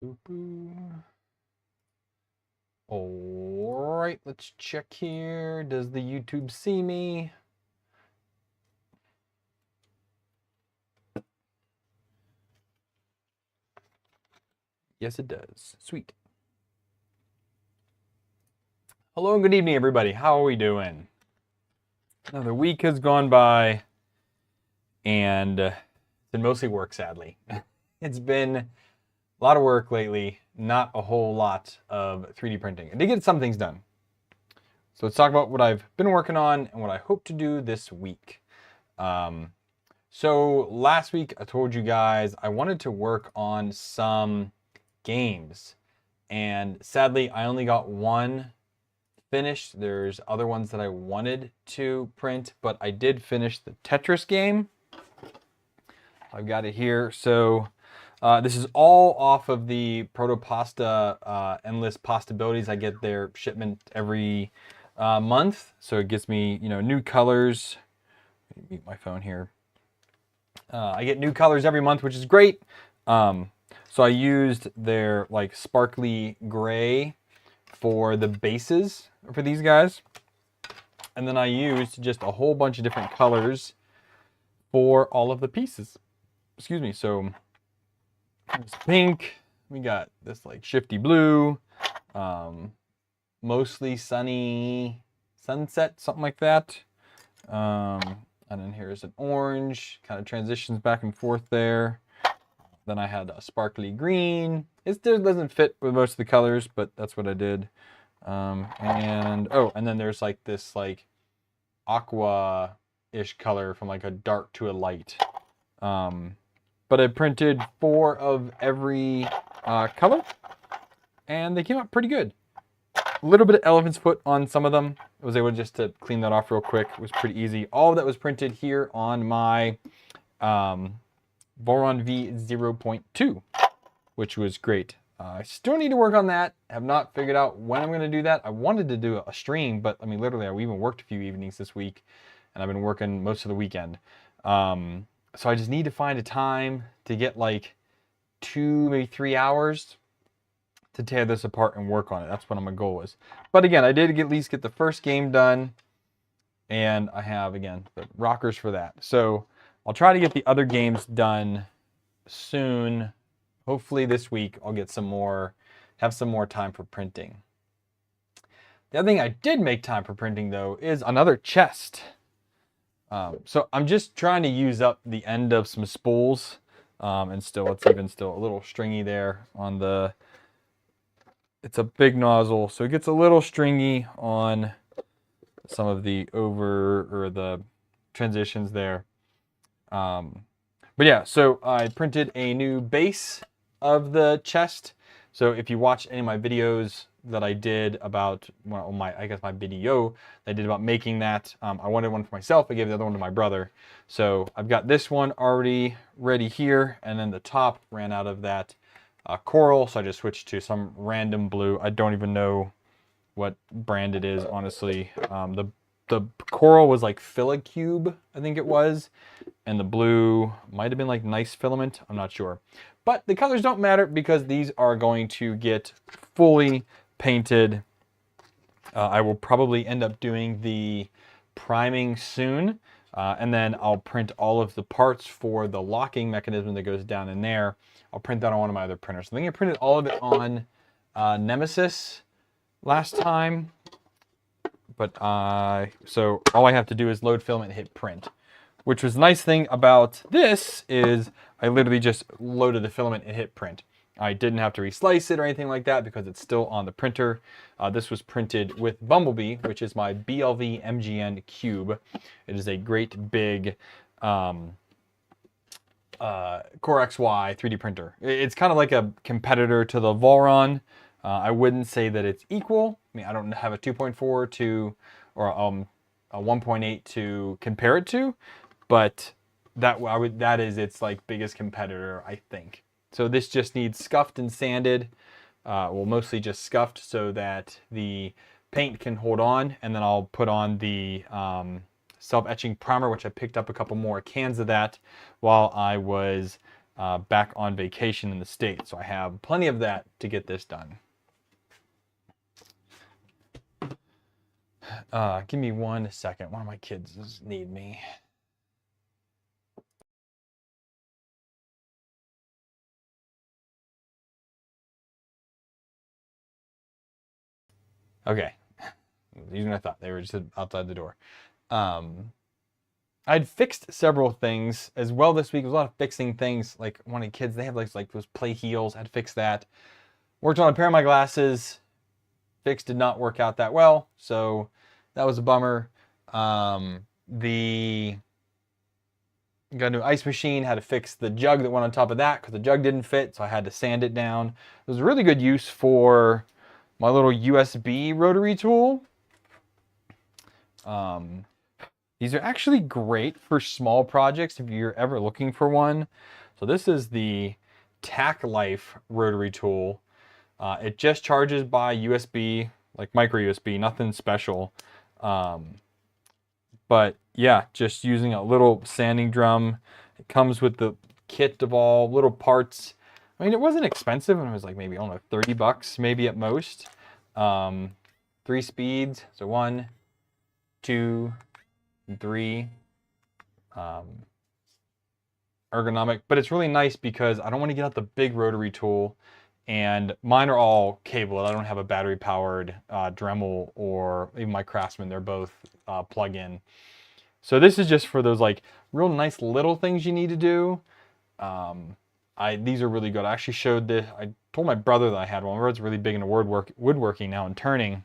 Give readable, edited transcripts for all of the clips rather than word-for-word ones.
All right, let's check here. Does the YouTube see me? Yes, it does. Sweet. Hello and good evening, everybody. How are we doing? Another week has gone by, and it's been mostly work, sadly. It's been a lot of work lately, not a whole lot of 3D printing. I did get some things done. So let's talk about what I've been working on and what I hope to do this week. So last week I told you guys I wanted to work on some games, and sadly I only got one finished. There's other ones that I wanted to print, but I did finish the Tetris game. I've got it here. So this is all off of the Protopasta Endless Possibilities. I get their shipment every month, so it gets me, new colors. Let me mute my phone here. I get new colors every month, which is great. So I used their like sparkly gray for the bases for these guys. And then I used just a whole bunch of different colors for all of the pieces. Excuse me. So there's pink. We got this like shifty blue, mostly sunny sunset, something like that. And then here's an orange, kind of transitions back and forth there. Then I had a sparkly green. It still doesn't fit with most of the colors, but that's what I did. And then there's like this like aqua-ish color from like a dark to a light. But I printed 4 of every color, and they came out pretty good. A little bit of elephant's foot on some of them. I was able just to clean that off real quick. It was pretty easy. All of that was printed here on my Voron V0.2, which was great. I still need to work on that. Have not figured out when I'm going to do that. I wanted to do a stream, but I mean, literally, I even worked a few evenings this week, and I've been working most of the weekend. So I just need to find a time to get like 2, maybe 3 hours to tear this apart and work on it. That's what my goal is. But again, I did at least get the first game done, and I have, again, the rockers for that. So I'll try to get the other games done soon. Hopefully this week I'll get have some more time for printing. The other thing I did make time for printing, though, is another chest. So I'm just trying to use up the end of some spools, and it's even still a little stringy there on the. It's a big nozzle, so it gets a little stringy on some of the the transitions there. But yeah, so I printed a new base of the chest. So if you watch any of my videos that I did about, well, my video that I did about making that, I wanted one for myself. I gave the other one to my brother. So I've got this one already ready here, and then the top ran out of that coral, so I just switched to some random blue. I don't even know what brand it is, honestly. The coral was like Filicube, I think it was, and the blue might have been like Nice Filament. I'm not sure. But the colors don't matter because these are going to get fully painted. I will probably end up doing the priming soon, and then I'll print all of the parts for the locking mechanism that goes down in there. I'll print that on one of my other printers. I think I printed all of it on Nemesis last time, but so all I have to do is load filament and hit print, which was the nice thing about this is I literally just loaded the filament and hit print. I didn't have to reslice it or anything like that because it's still on the printer. This was printed with Bumblebee, which is my BLV MGN Cube. It is a great big Core XY 3D printer. It's kind of like a competitor to the Voron. I wouldn't say that it's equal. I mean, I don't have a 2.4 to or a 1.8 to compare it to, but that is its like biggest competitor, I think. So this just needs scuffed and sanded. Well, mostly just scuffed so that the paint can hold on, and then I'll put on the self-etching primer, which I picked up a couple more cans of that while I was back on vacation in the States. So I have plenty of that to get this done. Give me 1 second. One of my kids need me. Okay. Easier than I thought. They were just outside the door. I'd fixed several things as well this week. It was a lot of fixing things. Like one of the kids, they have like those play heels. I'd fix that. Worked on a pair of my glasses. Fix did not work out that well, so that was a bummer. Got a new ice machine. Had to fix the jug that went on top of that because the jug didn't fit, so I had to sand it down. It was a really good use for my little USB rotary tool. These are actually great for small projects if you're ever looking for one. So this is the Tack Life rotary tool. It just charges by USB, like micro USB, nothing special. But yeah, just using a little sanding drum. It comes with the kit of all little parts. I mean, it wasn't expensive, and it was like maybe, I don't know, 30 bucks maybe at most. 3 speeds, so 1, 2, and 3. Ergonomic, but it's really nice because I don't want to get out the big rotary tool, and mine are all cable. I don't have a battery powered Dremel or even my Craftsman. They're both plug-in. So this is just for those like real nice little things you need to do. These are really good. I actually showed this. I told my brother that I had one. My brother's really big into woodworking now and turning.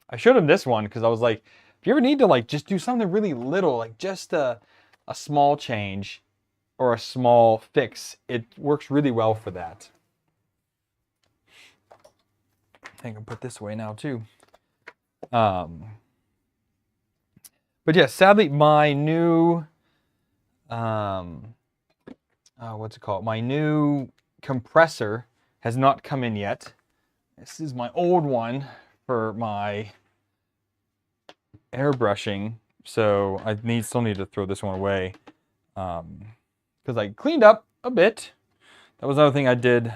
I showed him this one because I was like, if you ever need to like just do something really little, like just a small change or a small fix, it works really well for that. I think I'll put this away now too. But yeah, sadly my new, what's it called? My new compressor has not come in yet. This is my old one for my airbrushing, so I still need to throw this one away because I cleaned up a bit. That was another thing I did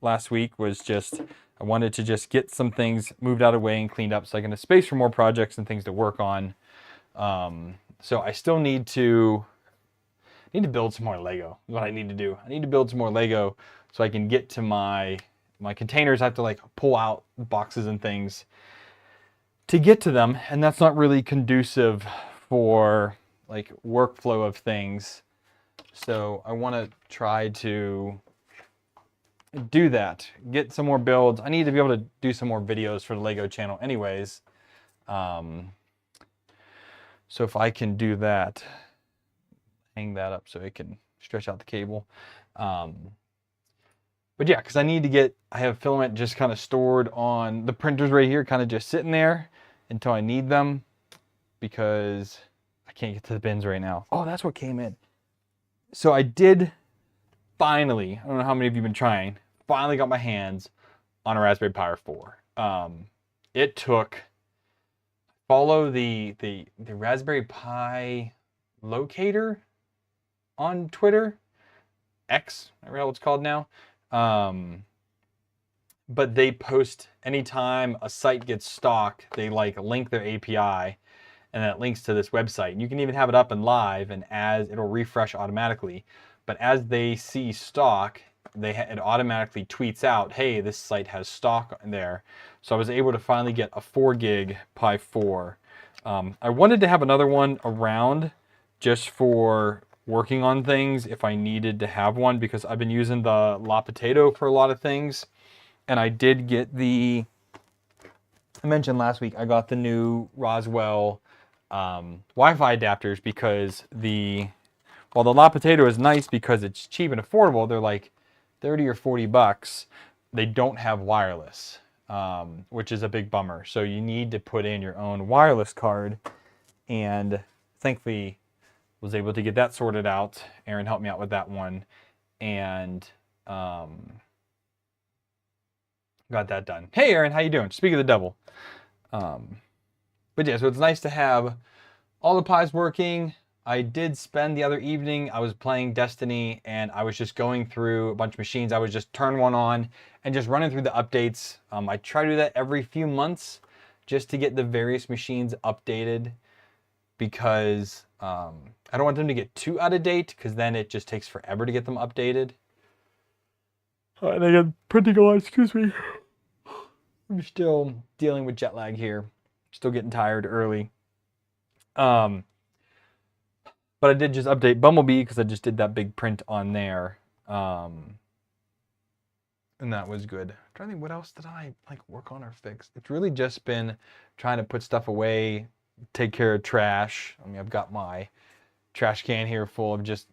last week, was just I wanted to just get some things moved out of the way and cleaned up so I can have space for more projects and things to work on. So I still need to build some more Lego. Is what I need to do. I need to build some more Lego so I can get to my containers. I have to like pull out boxes and things to get to them, and that's not really conducive for like workflow of things. So I want to try to do that, get some more builds. I need to be able to do some more videos for the Lego channel anyways. So if I can do that, hang that up so it can stretch out the cable. But yeah, because I have filament just kind of stored on the printers right here, kind of just sitting there until I need them, because I can't get to the bins right now. Oh, that's what came in. So I did finally, I don't know how many of you have been trying, finally got my hands on a Raspberry Pi 4. It took, follow the Raspberry Pi locator on Twitter, X, I don't know what it's called now. But they post anytime a site gets stock, they like link their API, and then it links to this website. And you can even have it up and live, and as it'll refresh automatically. But as they see stock, it automatically tweets out, hey, this site has stock there. So I was able to finally get a 4 gig Pi 4. I wanted to have another one around just for working on things if I needed to have one, because I've been using the La Potato for a lot of things. And I did get I mentioned last week, I got the new Roswell Wi-Fi adapters, because while the La Potato is nice because it's cheap and affordable, they're like 30 or 40 bucks. They don't have wireless, which is a big bummer. So you need to put in your own wireless card, and thankfully was able to get that sorted out. Aaron helped me out with that one, and got that done. Hey Aaron, how you doing? Speak of the devil. But yeah, so it's nice to have all the Pis working. I did spend the other evening, I was playing Destiny and I was just going through a bunch of machines. I would just turn one on and just running through the updates. I try to do that every few months just to get the various machines updated because I don't want them to get too out of date because then it just takes forever to get them updated. And I get printing a lot, excuse me. I'm still dealing with jet lag here. Still getting tired early. But I did just update Bumblebee because I just did that big print on there. And that was good. I'm trying to think what else did I work on or fix. It's really just been trying to put stuff away, take care of trash. I mean, I've got my trash can here full of just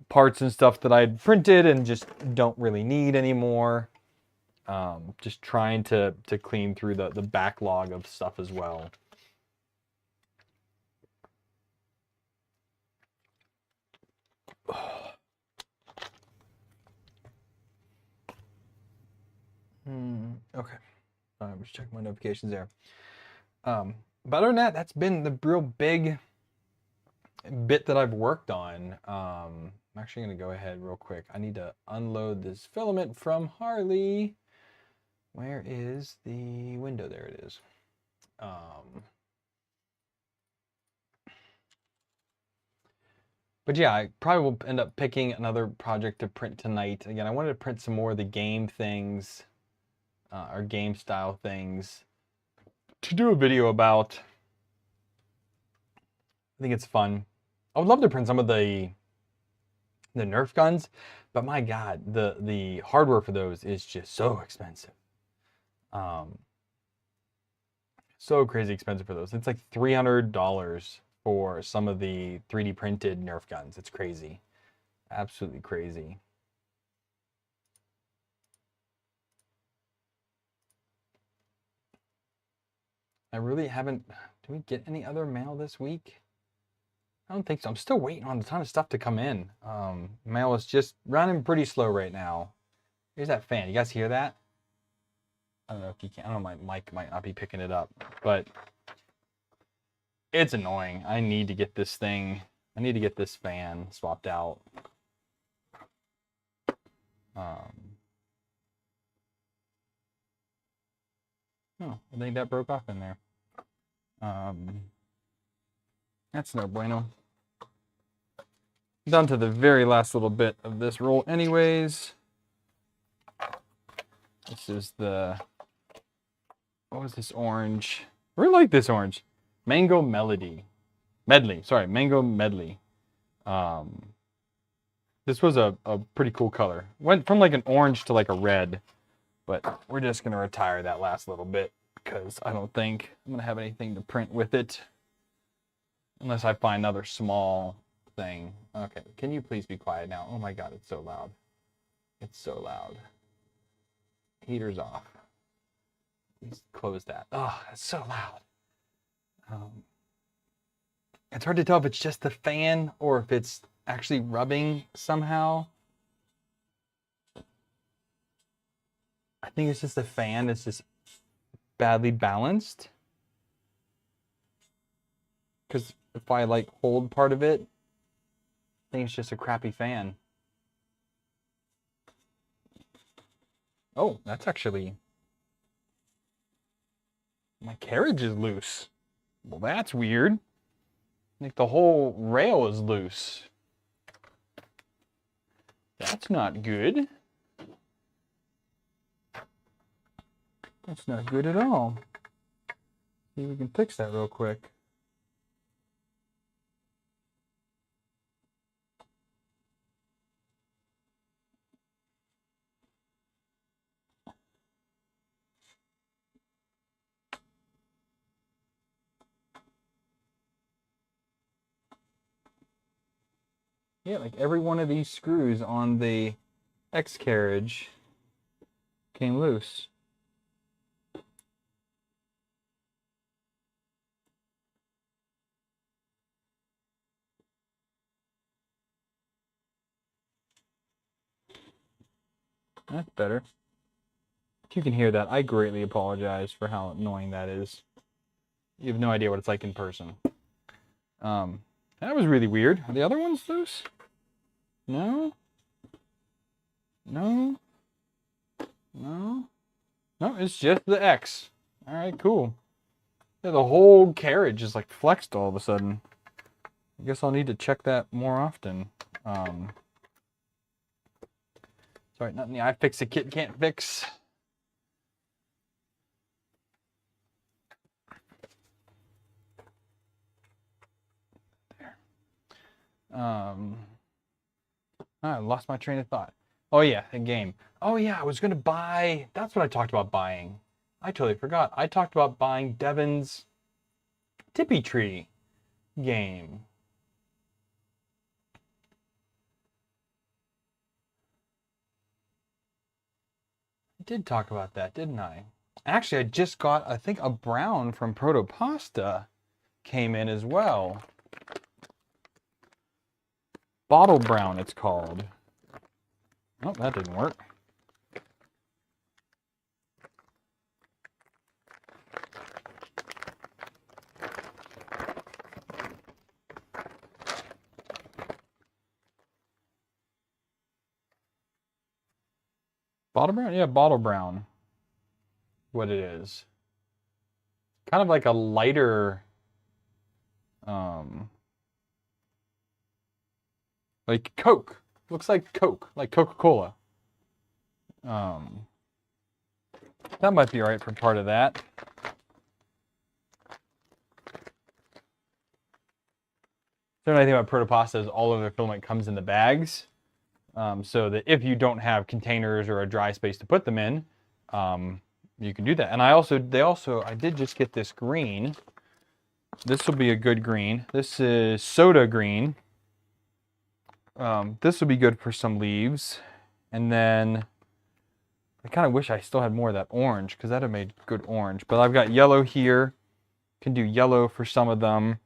parts and stuff that I'd printed and just don't really need anymore. Just trying to clean through the backlog of stuff as well. Okay. I'm just checking my notifications there. But other than that, that's been the real big bit that I've worked on. I'm actually going to go ahead real quick. I need to unload this filament from Harley. Where is the window? There it is. But yeah, I probably will end up picking another project to print tonight. Again, I wanted to print some more of the game things, or game style things to do a video about. I think it's fun. I would love to print some of the Nerf guns, but my God, the hardware for those is just so expensive. So crazy expensive for those. It's like $300 for some of the 3D printed Nerf guns. It's crazy. Absolutely crazy. I really haven't... Do we get any other mail this week? I don't think so. I'm still waiting on a ton of stuff to come in. Mail is just running pretty slow right now. Here's that fan. You guys hear that? I don't know if you can. I don't know, my mic might not be picking it up, but it's annoying. I need to get this thing. I need to get this fan swapped out. Oh, I think that broke off in there. That's no bueno. Down to the very last little bit of this roll anyways. This is the, what was this orange? I really like this orange. Mango Medley. Sorry, Mango Medley. This was a pretty cool color. Went from like an orange to like a red, but we're just gonna retire that last little bit because I don't think I'm gonna have anything to print with it unless I find another small thing. Okay, can you please be quiet now? Oh my God, it's so loud. It's so loud. Heater's off. Please close that. Oh, it's so loud. It's hard to tell if it's just the fan or if it's actually rubbing somehow. I think it's just the fan. It's just badly balanced. Because if I like hold part of it, I think it's just a crappy fan. Oh, that's actually... My carriage is loose. Well, that's weird. Like the whole rail is loose. That's not good. That's not good at all. See if we can fix that real quick. Yeah, like every one of these screws on the X carriage came loose. That's better. If you can hear that, I greatly apologize for how annoying that is. You have no idea what it's like in person. That was really weird. Are the other ones loose? No? No? No? No, it's just the X. All right, cool. Yeah, the whole carriage is like flexed all of a sudden. I guess I'll need to check that more often. Sorry, nothing the iFixit kit can't fix. There. I lost my train of thought. Oh yeah, the game. Oh yeah, I was gonna buy. That's what I talked about buying. I totally forgot. I talked about buying Devin's Tippy Tree game. I did talk about that, didn't I? Actually, I just got, I think, a brown from Protopasta came in as well. Bottle brown, it's called. Oh, that didn't work. Bottle brown? Yeah, bottle brown. What it is. Kind of like a lighter, like Coke. Looks like Coke, like Coca-Cola. That might be all right for part of that. The only thing about Protopasta is all of their filament comes in the bags. So that if you don't have containers or a dry space to put them in, you can do that. And I did just get this green. This will be a good green. This is soda green. This will be good for some leaves. And then I kind of wish I still had more of that orange because that would have made good orange. But I've got yellow here. Can do yellow for some of them.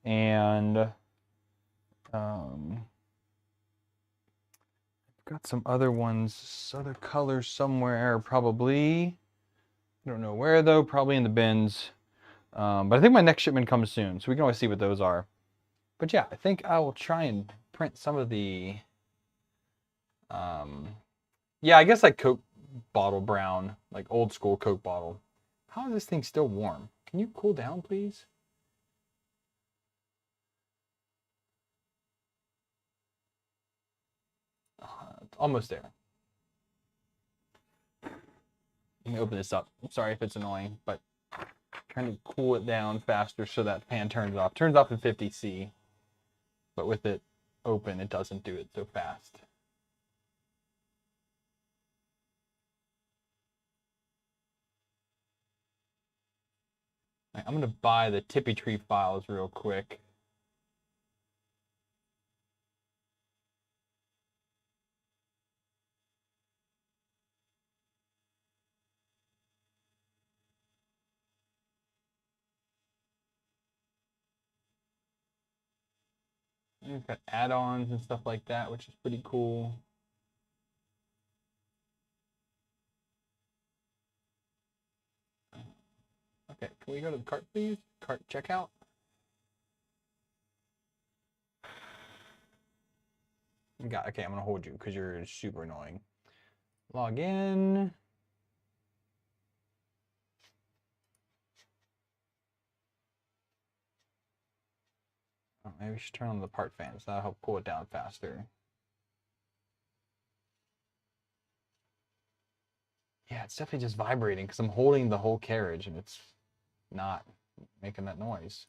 And got some other ones, other colors somewhere, probably. I don't know where though, probably in the bins. But I think my next shipment comes soon, so we can always see what those are. But yeah, I think I will try and print some of the, yeah, I guess like Coke bottle brown, like old school Coke bottle. How is this thing still warm? Can you cool down, please? It's almost there. Let me open this up. I'm sorry if it's annoying, but I'm trying to cool it down faster so that fan turns off. Turns off in 50C, but with it open, it doesn't do it so fast. I'm gonna buy the Tippy Tree files real quick. We've got add-ons and stuff like that, which is pretty cool. Okay, can we go to the cart, please? Cart checkout. Okay, I'm gonna hold you because you're super annoying. Log in. Oh, maybe we should turn on the part fans. That'll help cool it down faster. Yeah, it's definitely just vibrating because I'm holding the whole carriage and it's not making that noise.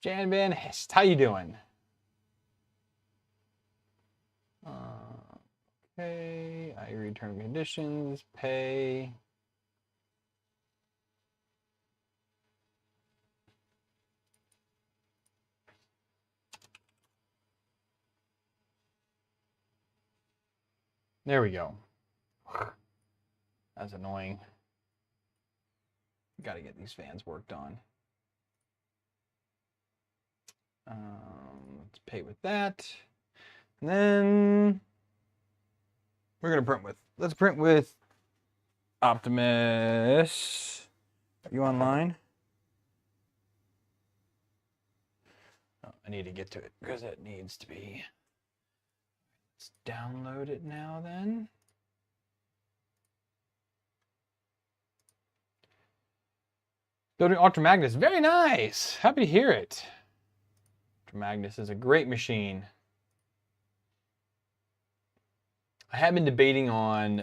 Jan Van Hest, how you doing? Okay, I read terms and conditions, pay. There we go. That's annoying. Got to get these fans worked on. Let's pay with that. And then we're going to print with, let's print with Optimus. Are you online? Oh, I need to get to it because it needs to be. Let's download it now then. Building Ultra Magnus, very nice. Happy to hear it. Ultra Magnus is a great machine. I have been debating on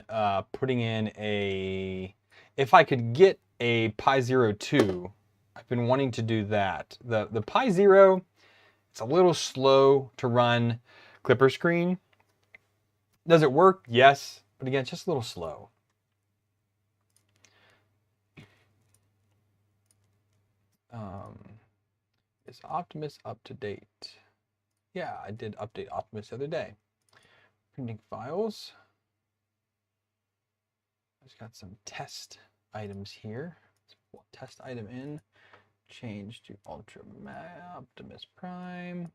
putting in a, if I could get a Pi Zero 2, I've been wanting to do that. The Pi Zero, it's a little slow to run Clipper screen. Does it work? Yes, but again, it's just a little slow. Is Optimus up to date? Yeah, I did update Optimus the other day. Printing files. I've got some test items here. Test item in. Change to Optimus Prime.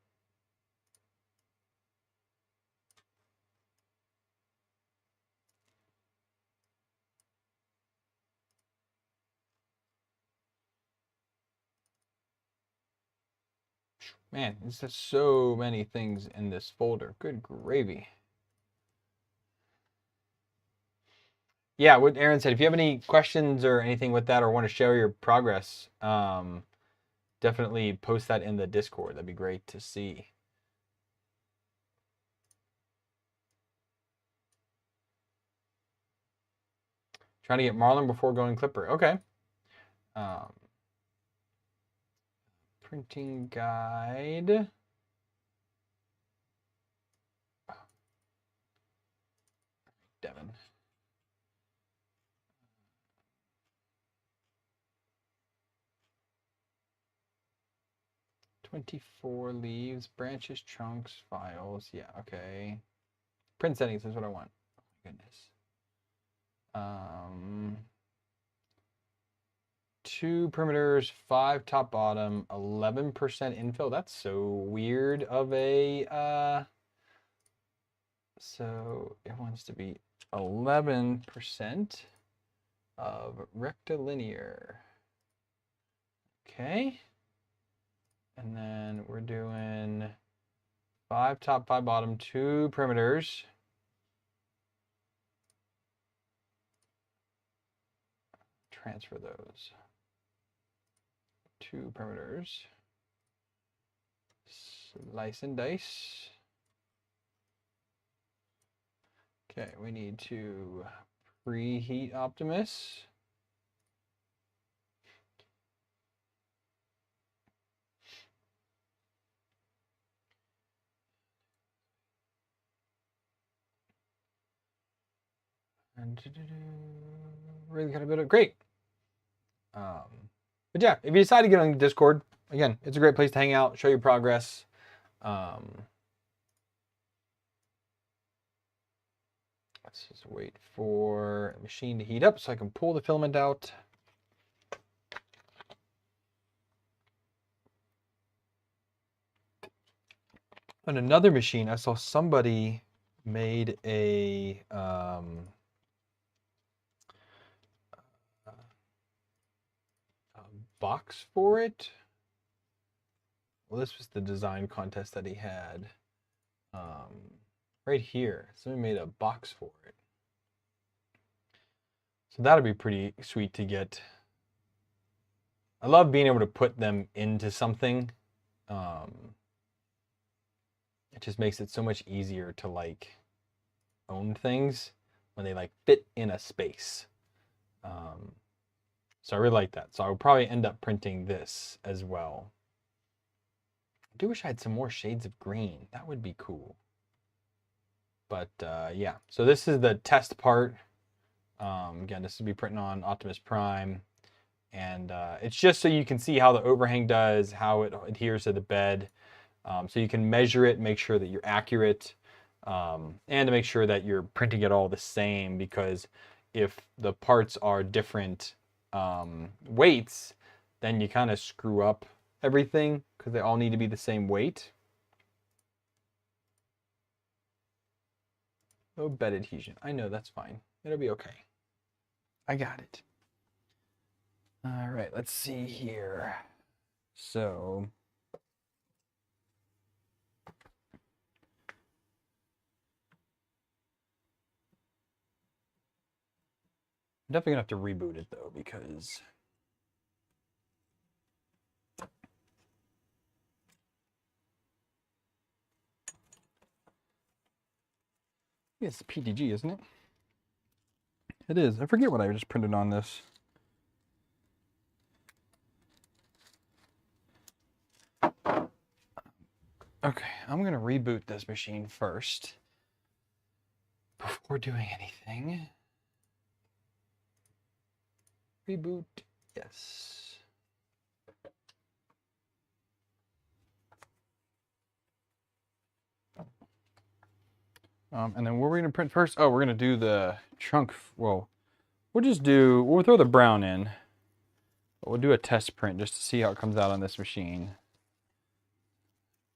Man, there's just so many things in this folder. Good gravy. Yeah, what Aaron said, if you have any questions or anything with that or want to share your progress, definitely post that in the Discord. That'd be great to see. Trying to get Marlin before going Clipper. Okay. Printing guide. Devin. "24 leaves, branches, trunks, files." Yeah, okay. Print settings is what I want. Oh my goodness. 2 perimeters, 5 top bottom, 11% infill. That's so weird of a so it wants to be 11% of rectilinear. Okay. And then we're doing 5 top, 5 bottom, 2 perimeters. Transfer those. 2 perimeters. Slice and dice. Okay, we need to preheat Optimus. And really got a bit of great. But yeah, if you decide to get on Discord, again, it's a great place to hang out, show your progress. Let's just wait for the machine to heat up so I can pull the filament out. On another machine, I saw somebody made a box for it. Well, this was the design contest that he had. Right here, somebody made a box for it. So that'll be pretty sweet to get. I love being able to put them into something. It just makes it so much easier to like own things when they like fit in a space. So I really like that. So I will probably end up printing this as well. I do wish I had some more shades of green. That would be cool. But yeah, so this is the test part. Again, this will be printing on Optimus Prime. And it's just so you can see how the overhang does, how it adheres to the bed. So you can measure it, make sure that you're accurate, and to make sure that you're printing it all the same, because if the parts are different weights, then you kind of screw up everything because they all need to be the same weight. No bed adhesion. I know, that's fine. It'll be okay. I got it. All right, let's see here. So I'm definitely gonna have to reboot it though, because it's PTG, isn't it? It is. I forget what I just printed on this. Okay, I'm gonna reboot this machine first before doing anything. Reboot, yes. And then what we're gonna print first? Oh, we're gonna do the trunk. Well, we'll throw the brown in. But we'll do a test print just to see how it comes out on this machine.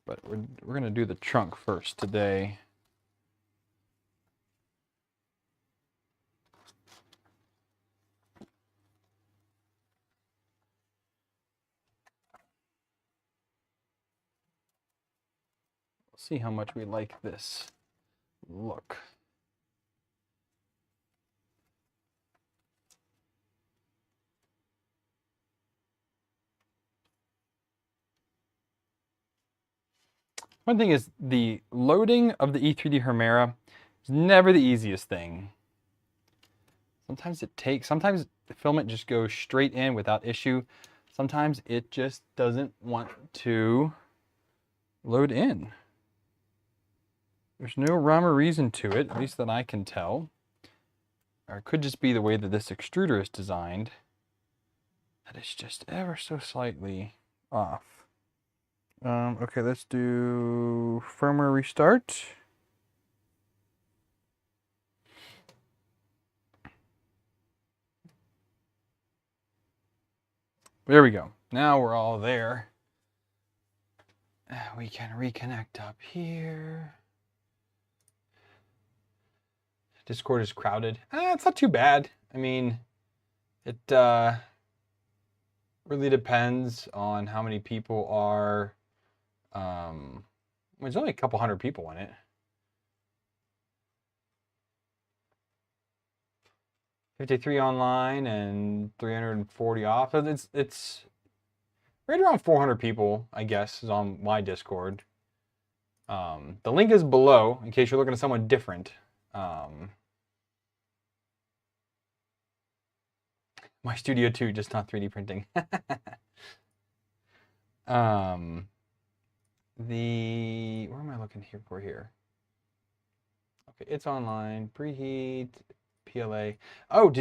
But we're gonna do the trunk first today. We'll see how much we like this look. One thing is the loading of the E3D Hemera is never the easiest thing. Sometimes the filament just goes straight in without issue. Sometimes it just doesn't want to load in. There's no rhyme or reason to it, at least that I can tell. Or it could just be the way that this extruder is designed, that it's just ever so slightly off. Okay, let's do firmware restart. There we go. Now we're all there. We can reconnect up here. Discord is crowded. It's not too bad. I mean, it really depends on how many people are. There's only a couple hundred people in it. $53 online and 340 off. So it's right around 400 people, I guess, is on my Discord. The link is below in case you're looking at someone different. My Studio 2, just not 3D printing. Where am I looking here for here? Okay, it's online, preheat, PLA. Oh,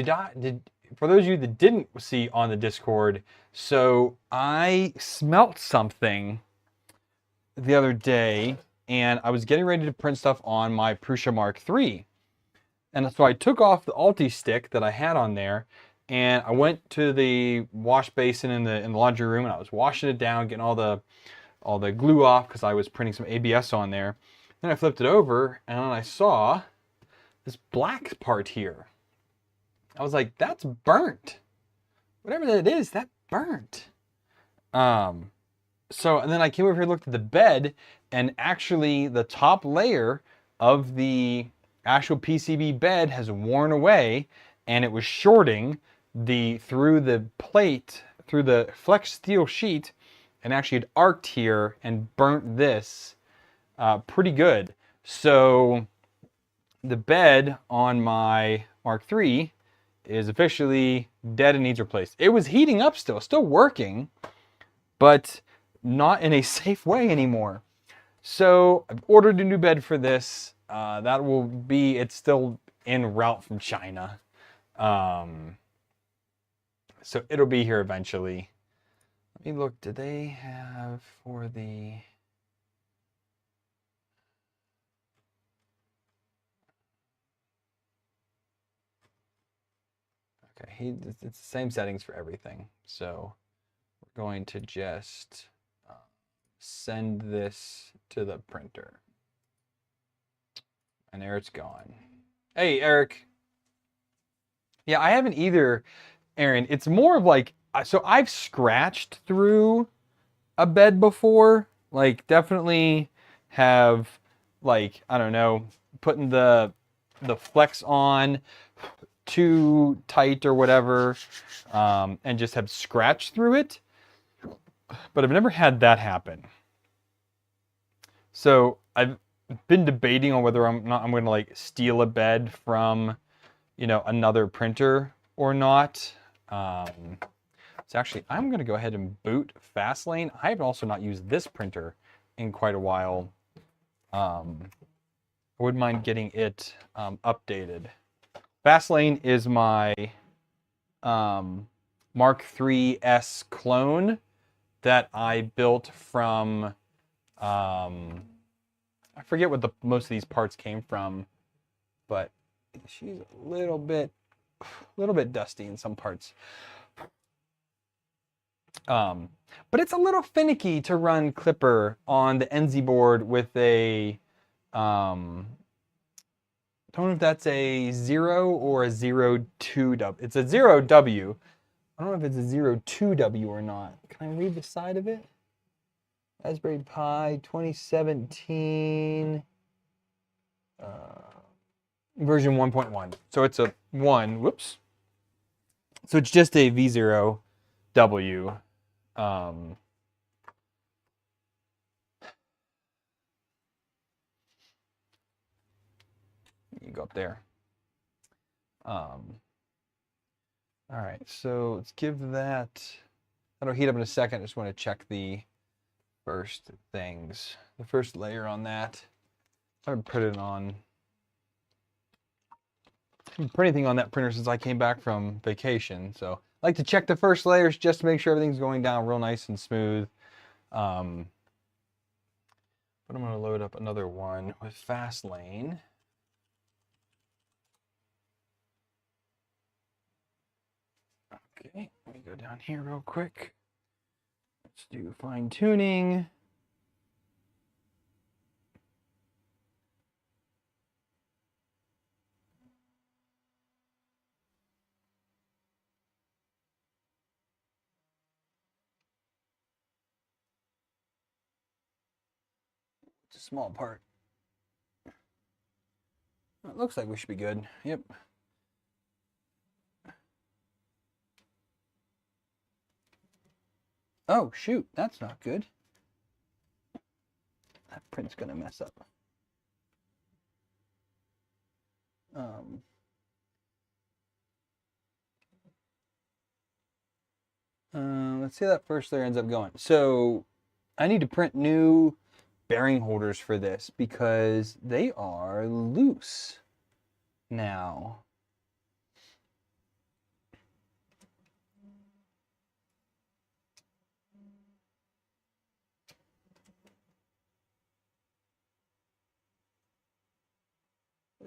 for those of you that didn't see on the Discord, so I smelt something the other day, and I was getting ready to print stuff on my Prusa Mark III. And so I took off the Alti stick that I had on there, and I went to the wash basin in the laundry room, and I was washing it down, getting all the glue off because I was printing some ABS on there. Then I flipped it over, and I saw this black part here. I was like, that's burnt. Whatever that is, that burnt. And then I came over here and looked at the bed, and actually the top layer of the actual PCB bed has worn away, and it was shorting through the plate, through the flex steel sheet, and actually it arced here and burnt this pretty good. So the bed on my Mark III is officially dead and needs replaced. It was heating up still working, but not in a safe way anymore. So I've ordered a new bed for this. It's still en route from China. So it'll be here eventually. Let me look, do they have for the... Okay, it's the same settings for everything. So we're going to just send this to the printer. And there it's gone. Hey, Eric. Yeah, I haven't either, Aaron. It's more of like, so I've scratched through a bed before. Like, definitely have, like, I don't know, putting the flex on too tight or whatever, and just have scratched through it. But I've never had that happen. So I've been debating on whether I'm going to like steal a bed from, another printer or not. So actually, I'm going to go ahead and boot Fastlane. I have also not used this printer in quite a while. I wouldn't mind getting it updated. Fastlane is my Mark III's clone that I built from, I forget what most of these parts came from, but she's a little bit dusty in some parts. But it's a little finicky to run Clipper on the NZ board with a, don't know if that's a 0 or a 02W. It's a 0W. I don't know if it's a 02W or not. Can I read the side of it? Raspberry Pi 2017 version 1.1. So it's a 1. Whoops. So it's just a V0W. You go up there. All right, so let's give that. That'll heat up in a second. I just want to check the first things. The first layer on that. I haven't put it on. I haven't put anything on that printer since I came back from vacation. So I like to check the first layers just to make sure everything's going down real nice and smooth. But I'm going to load up another one with Fastlane. Okay, let me go down here real quick. Let's do fine tuning. It's a small part. It looks like we should be good. Yep. Oh, shoot. That's not good. That print's going to mess up. Let's see how that first layer ends up going. So I need to print new bearing holders for this because they are loose now.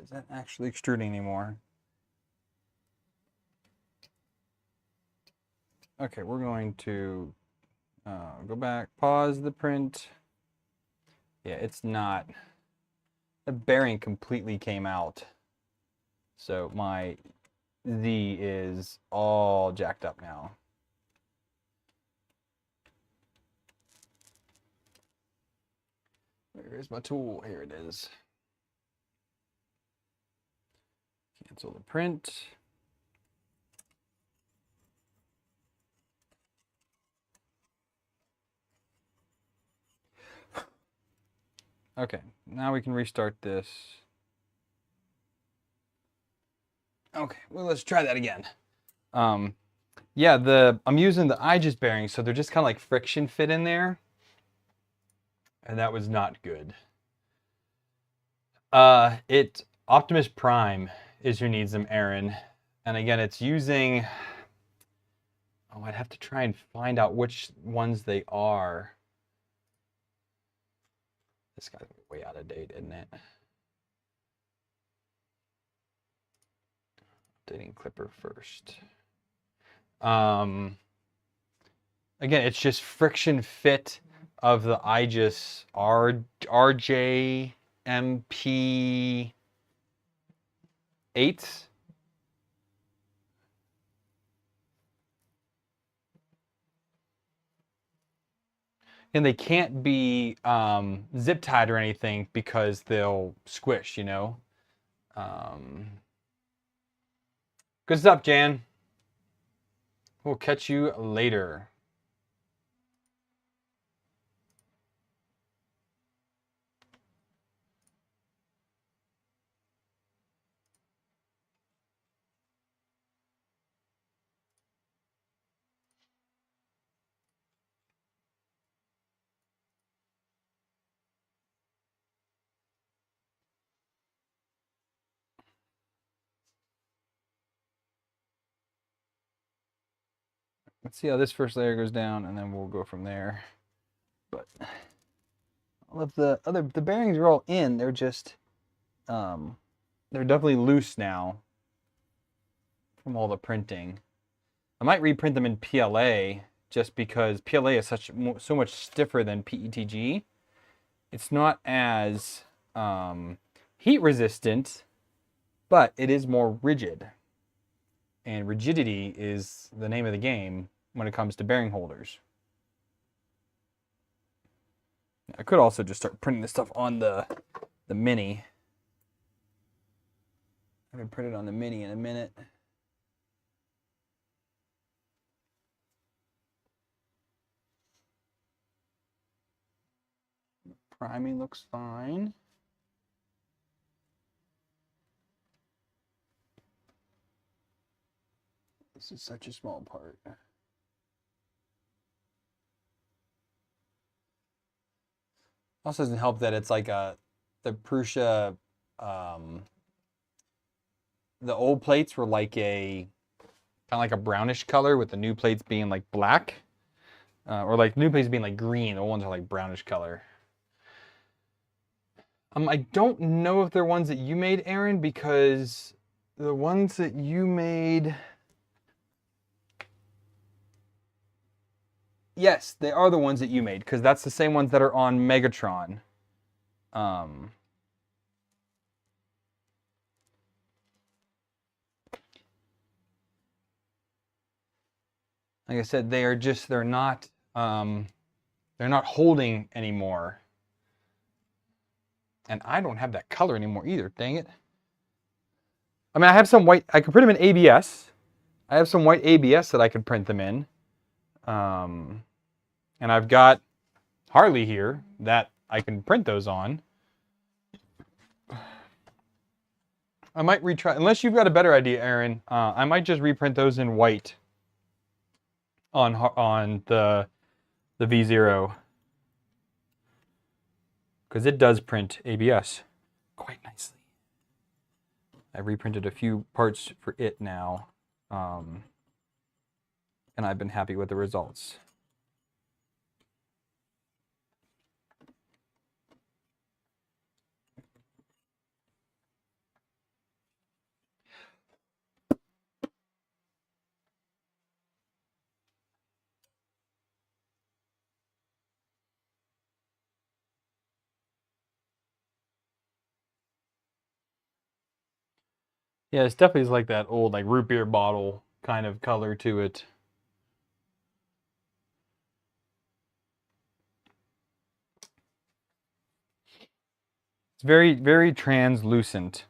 Is that actually extruding anymore? Okay, we're going to go back, pause the print. Yeah, it's not. The bearing completely came out. So my Z is all jacked up now. Where's my tool? Here it is. Cancel the print. Okay, now we can restart this. Okay, well, let's try that again. Yeah, I'm using the IGES bearings, so they're just kind of like friction fit in there. And that was not good. Optimus Prime is who needs them, Aaron. And again, it's using, oh, I'd have to try and find out which ones they are. This guy's way out of date, isn't it? Updating Clipper first. Again, it's just friction fit of the IGES RJMP8s. And they can't be zip tied or anything because they'll squish, you know. Good stuff, Jan. We'll catch you later. Let's see how this first layer goes down, and then we'll go from there. But all of the bearings are all in. They're just, they're definitely loose now from all the printing. I might reprint them in PLA just because PLA is so much stiffer than PETG. It's not as heat resistant, but it is more rigid. And rigidity is the name of the game when it comes to bearing holders. I could also just start printing this stuff on the Mini. I haven't printed on the Mini in a minute. Priming looks fine. This is such a small part. Also doesn't help that it's like the Prusa, the old plates were like kind of like a brownish color, with the new plates being like black, or like new plates being like green. The old ones are like brownish color. I don't know if they're ones that you made, Aaron, because the ones that you made, yes, they are the ones that you made, because that's the same ones that are on Megatron. Like I said, they're not holding anymore. And I don't have that color anymore either, dang it. I mean, I have some white, I could print them in ABS. I have some white ABS that I could print them in. And I've got Harley here that I can print those on. I might retry, unless you've got a better idea, Aaron, I might just reprint those in white on the V0. Because it does print ABS quite nicely. I've reprinted a few parts for it now, and I've been happy with the results. Yeah, it's definitely like that old like root beer bottle kind of color to it. It's very, very translucent.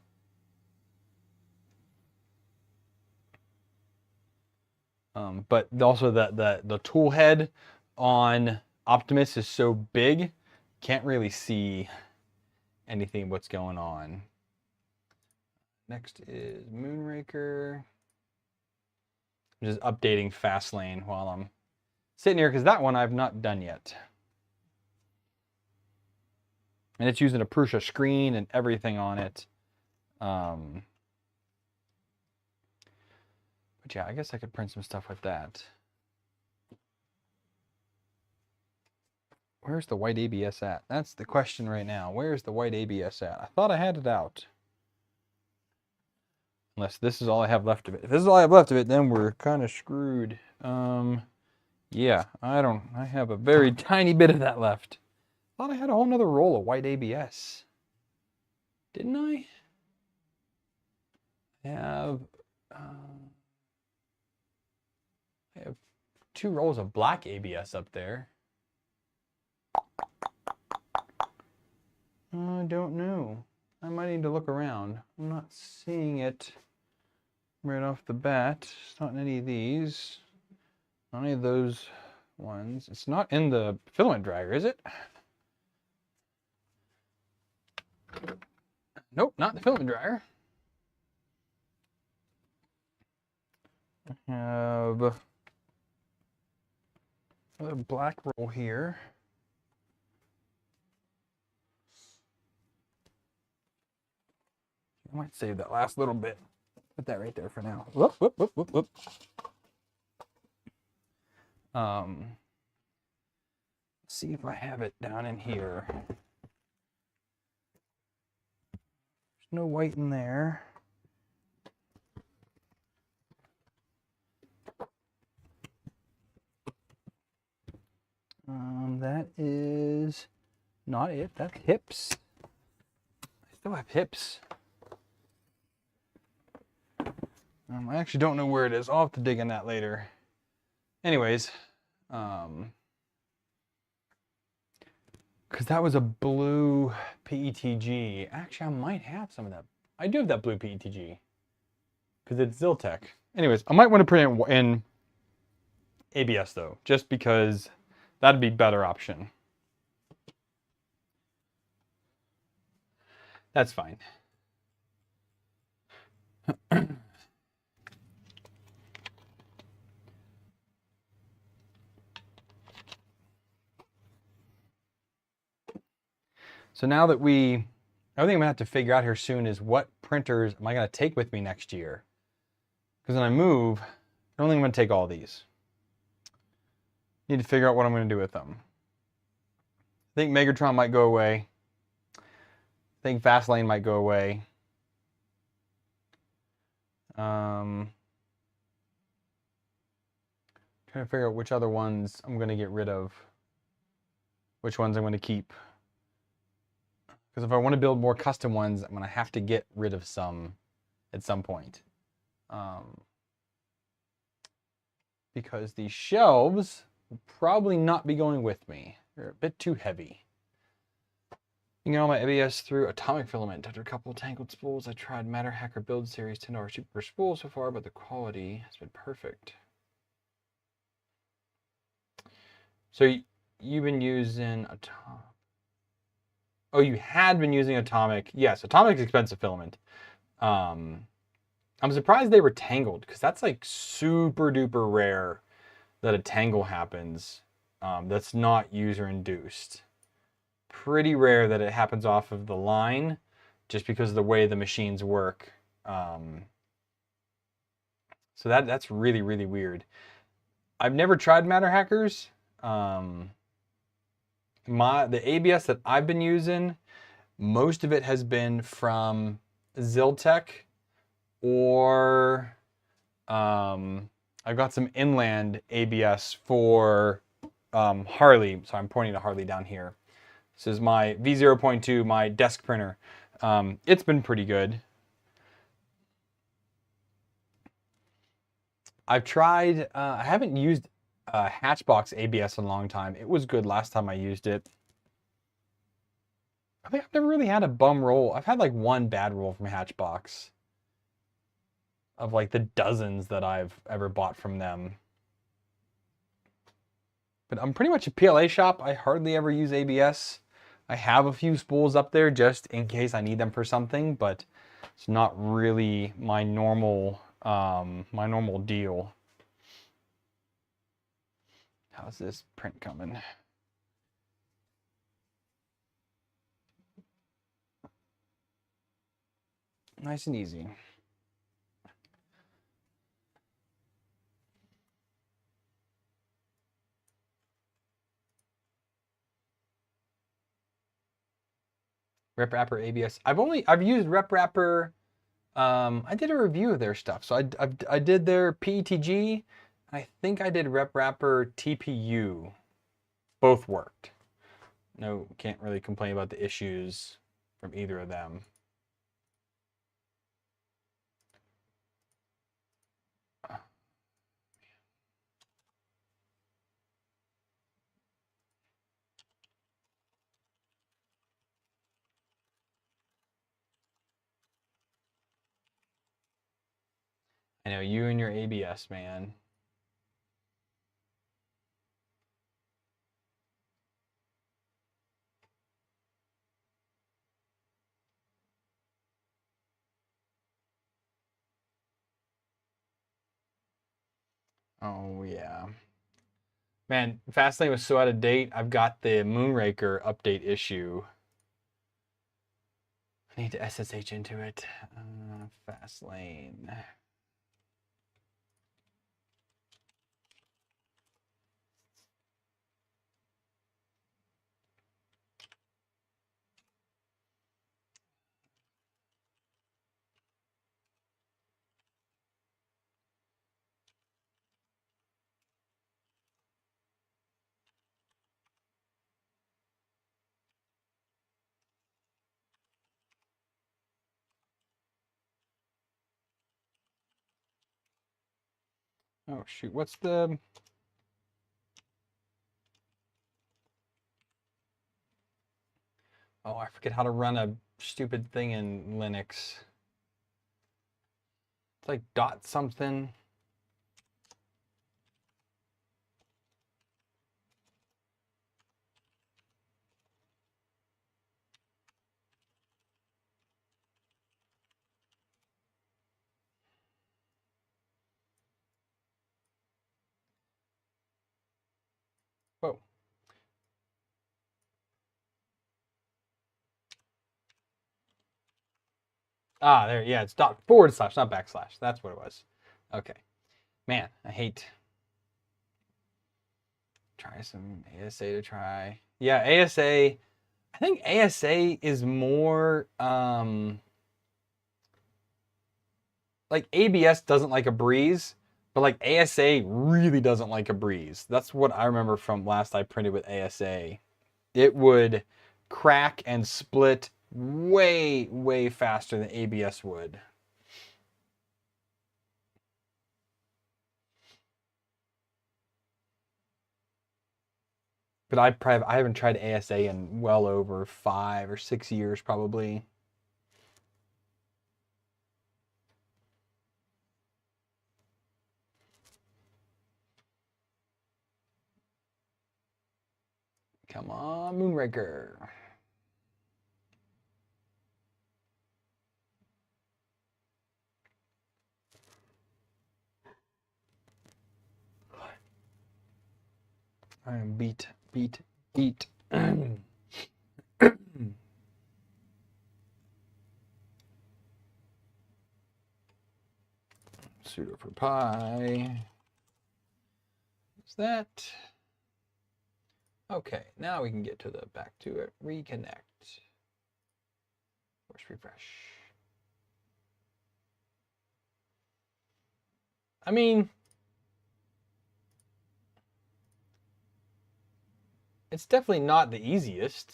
But also the tool head on Optimus is so big, can't really see anything what's going on. Next is Moonraker. I'm just updating Fastlane while I'm sitting here, because that one I've not done yet. And it's using a Prusa screen and everything on it. But yeah, I guess I could print some stuff with that. Where's the white ABS at? That's the question right now. Where's the white ABS at? I thought I had it out. Unless this is all I have left of it. If this is all I have left of it, then we're kind of screwed. Yeah, I have a very tiny bit of that left. Thought I had a whole nother roll of white ABS. Didn't I? I have 2 rolls of black ABS up there. I don't know. I might need to look around. I'm not seeing it right off the bat. It's not in any of these. Not any of those ones. It's not in the filament dryer, is it? Nope, not the filament dryer. I have another black roll here. I might save that last little bit. Put that right there for now. Whoop, whoop, whoop, whoop, whoop. Let's see if I have it down in here. There's no white in there. That is not it. That's hips. I still have hips. I actually don't know where it is. I'll have to dig in that later. Anyways, because that was a blue PETG. Actually, I might have some of that. I do have that blue PETG because it's Ziltech. Anyways, I might want to put it in ABS though, just because that'd be a better option. That's fine. So now that everything I'm gonna have to figure out here soon is what printers am I gonna take with me next year? Because when I move, I don't think I'm gonna take all these. Need to figure out what I'm gonna do with them. I think Megatron might go away. I think Fastlane might go away. Trying to figure out which other ones I'm gonna get rid of. Which ones I'm gonna keep. Because if I want to build more custom ones, I'm going to have to get rid of some at some point. Because these shelves will probably not be going with me. They're a bit too heavy. You get all my ABS through atomic filament. After a couple of tangled spools, I tried Matter Hacker Build Series $10 cheaper per spool so far, but the quality has been perfect. So you've been using atomic. Oh, you had been using atomic. Yes, atomic's expensive filament. I'm surprised they were tangled because that's like super duper rare that a tangle happens that's not user induced. Pretty rare that it happens off of the line just because of the way the machines work. So that's really, really weird. I've never tried Matter Hackers. The ABS that I've been using, most of it has been from Ziltech, or I've got some inland ABS for Harley. So I'm pointing to Harley down here. This is my V0.2, my desk printer. It's been pretty good. I've tried, I haven't used Hatchbox ABS in a long time. It was good last time I used it. I think I've never really had a bum roll. I've had like one bad roll from Hatchbox of like the dozens that I've ever bought from them. But I'm pretty much a PLA shop. I hardly ever use ABS. I have a few spools up there just in case I need them for something, but it's not really my normal deal. How's this print coming? Nice and easy. RepRapper ABS. I've used RepRapper I did a review of their stuff. So I did their PETG. I think I did RepRapper TPU. Both worked. No, can't really complain about the issues from either of them. I know you and your ABS, man. Oh yeah. Man, Fastlane was so out of date. I've got the Moonraker update issue. I need to SSH into it. Fastlane. Oh shoot, what's the... Oh, I forget how to run a stupid thing in Linux. It's like dot something. Whoa. Ah, there, yeah, it's dot forward slash, not backslash. That's what it was. Okay. Man, I hate... Try some ASA to try. Yeah, ASA... I think ASA is more... like ABS doesn't like a breeze, but like ASA really doesn't like a breeze. That's what I remember from last I printed with ASA. It would crack and split way, way faster than ABS would. But I haven't tried ASA in well over 5 or 6 years probably. Come on, Moonraker. I am beat. Sudo for pi. Is that? Okay, now we can get to the back to it. Reconnect. Force refresh. I mean, it's definitely not the easiest.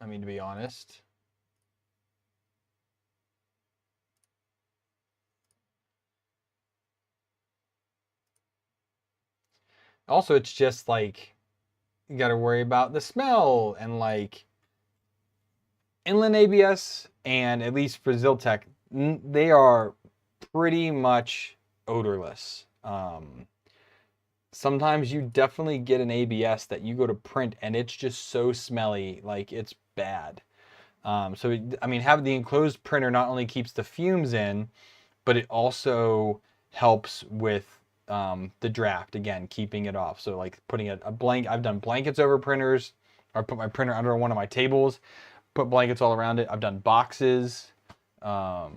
I mean, to be honest. Also, it's just like, you got to worry about the smell and like inland ABS and at least for Ziltech, they are pretty much odorless. Sometimes you definitely get an ABS that you go to print and it's just so smelly, like it's bad. So, I mean, having the enclosed printer not only keeps the fumes in, but it also helps with the draft, again, keeping it off. So like putting a blanket, I've done blankets over printers, or put my printer under one of my tables, put blankets all around it. I've done boxes. Yeah.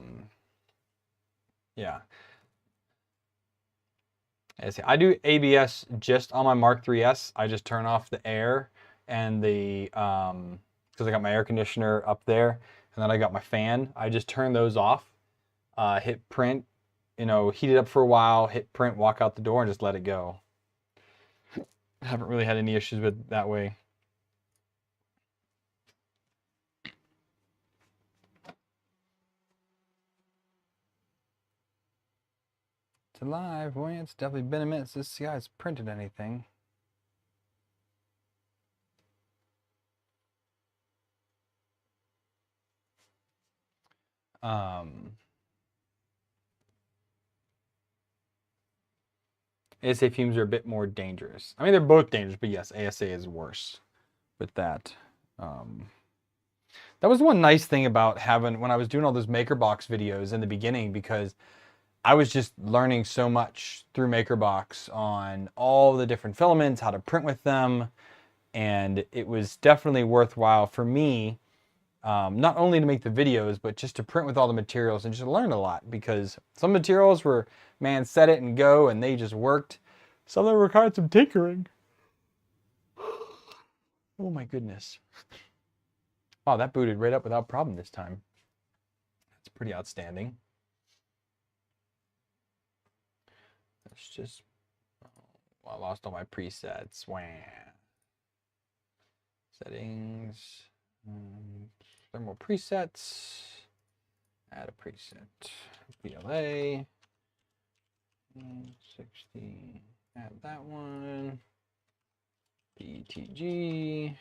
I do ABS just on my Mark 3S. I just turn off the air and the, because I got my air conditioner up there, and and then I got my fan. I just turn those off, hit print, you know, heat it up for a while, hit print, walk out the door, and just let it go. I haven't really had any issues with that way. It's alive. Boy, it's definitely been a minute since this guy's printed anything. ASA fumes are a bit more dangerous. I mean, they're both dangerous, but yes, ASA is worse with that. That was the one nice thing about having, when I was doing all those MakerBox videos in the beginning, because I was just learning so much through MakerBox on all the different filaments, how to print with them, and it was definitely worthwhile for me, not only to make the videos, but just to print with all the materials and just learn a lot, because some materials were, man, set it and go, and they just worked. Some of them required some tinkering. Oh my goodness. Wow, that booted right up without problem this time. That's pretty outstanding. That's just, oh, I lost all my presets. Wah. Settings, thermal presets, add a preset, BLA, 60, add that one, BTG,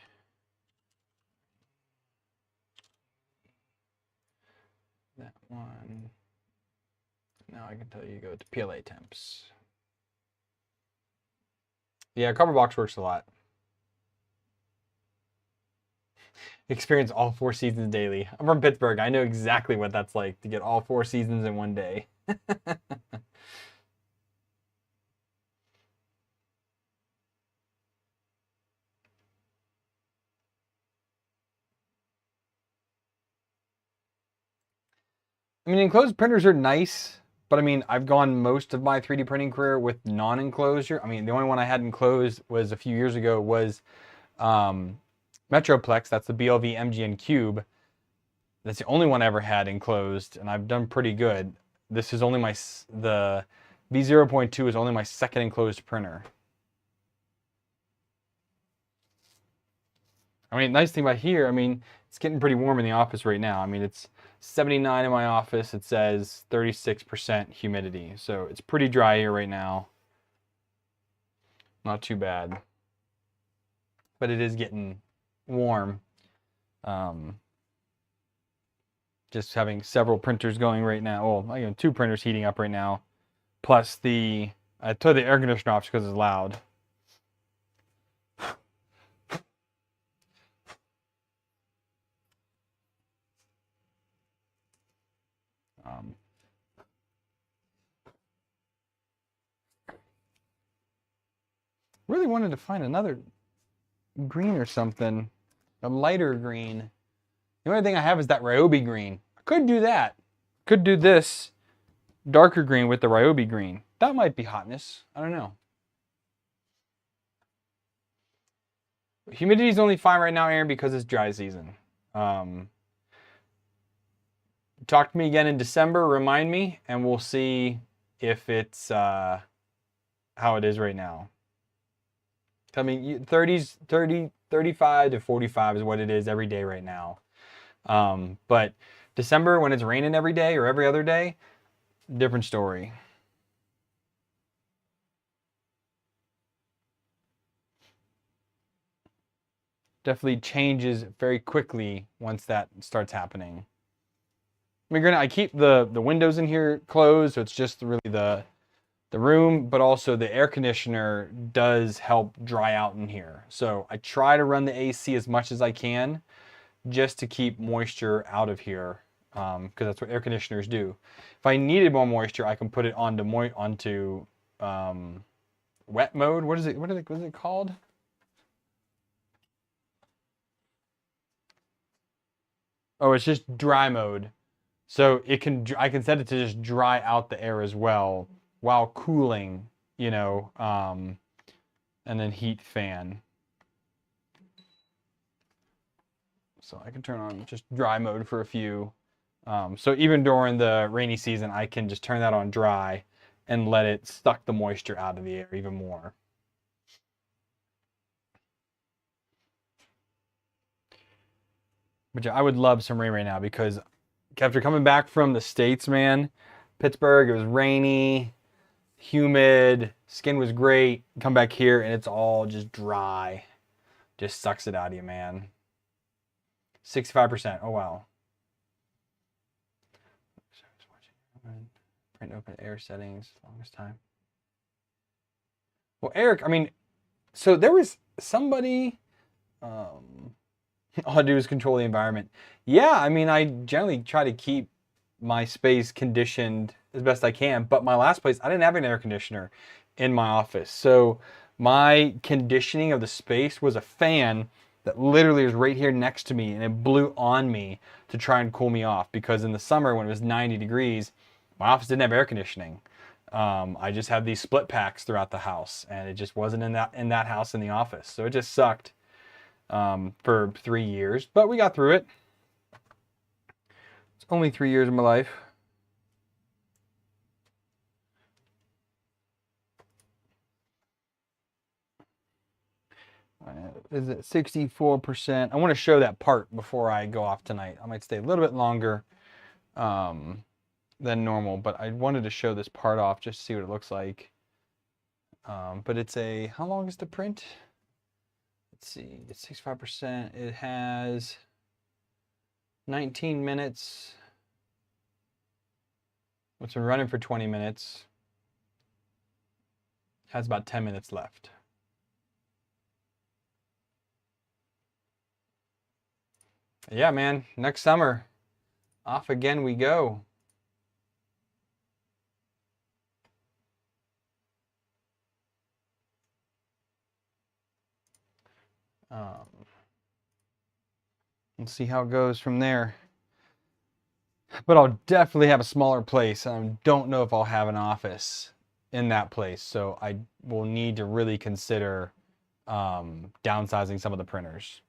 that one. Now I can tell you to go to PLA temps. Yeah, Coverbox works a lot. Experience all 4 seasons daily. I'm from Pittsburgh. I know exactly what that's like to get all 4 seasons in one day. I mean, enclosed printers are nice, but I mean, I've gone most of my 3D printing career with non-enclosure. I mean, the only one I had enclosed was a few years ago was Metroplex. That's the BLV MGN Cube. That's the only one I ever had enclosed, and I've done pretty good. This is only the V0.2 is only my second enclosed printer. I mean, nice thing about here, I mean, it's getting pretty warm in the office right now. I mean, it's 79 in my office. It says 36% humidity. So it's pretty dry here right now. Not too bad. But it is getting warm. Just having several printers going right now. Well, I got 2 printers heating up right now. Plus I took the air conditioner off because it's loud. Really wanted to find another green or something, a lighter green. The only thing I have is that Ryobi green. I could do that. Could do this darker green with the Ryobi green. That might be hotness. I don't know. Humidity is only fine right now, Aaron, because it's dry season. Talk to me again in December, remind me, and we'll see if it's how it is right now. I mean, 35 to 45 is what it is every day right now. But December, when it's raining every day or every other day, different story. Definitely changes very quickly once that starts happening. I mean, granted, I keep the windows in here closed, so it's just really the room, but also the air conditioner does help dry out in here. So I try to run the AC as much as I can just to keep moisture out of here, because that's what air conditioners do. If I needed more moisture, I can put it onto wet mode. What is it called? Oh, it's just dry mode. So I can set it to just dry out the air as well while cooling, you know, and then heat fan. So I can turn on just dry mode for a few. So even during the rainy season, I can just turn that on dry and let it suck the moisture out of the air even more. But yeah, I would love some rain right now because after coming back from the States, man, Pittsburgh, it was rainy, humid, skin was great. Come back here and it's all just dry. Just sucks it out of you, man. 65%. Oh, wow. Print open air settings, longest time. Well, Eric, I mean, so there was somebody, all I do is control the environment. Yeah, I mean, I generally try to keep my space conditioned as best I can, but my last place, I didn't have an air conditioner in my office. So my conditioning of the space was a fan that literally was right here next to me, and it blew on me to try and cool me off because in the summer when it was 90 degrees, my office didn't have air conditioning. I just had these split packs throughout the house, and it just wasn't in that house in the office. So it just sucked for 3 years, but we got through it. It's only 3 years of my life. Is it 64%? I want to show that part before I go off tonight. I might stay a little bit longer than normal, but I wanted to show this part off just to see what it looks like. But it's how long is the print? Let's see, it's 65%. It has 19 minutes. It's been running for 20 minutes. Has about 10 minutes left. Yeah, man, next summer, off again we go. Let's see how it goes from there. But I'll definitely have a smaller place. I don't know if I'll have an office in that place. So I will need to really consider downsizing some of the printers.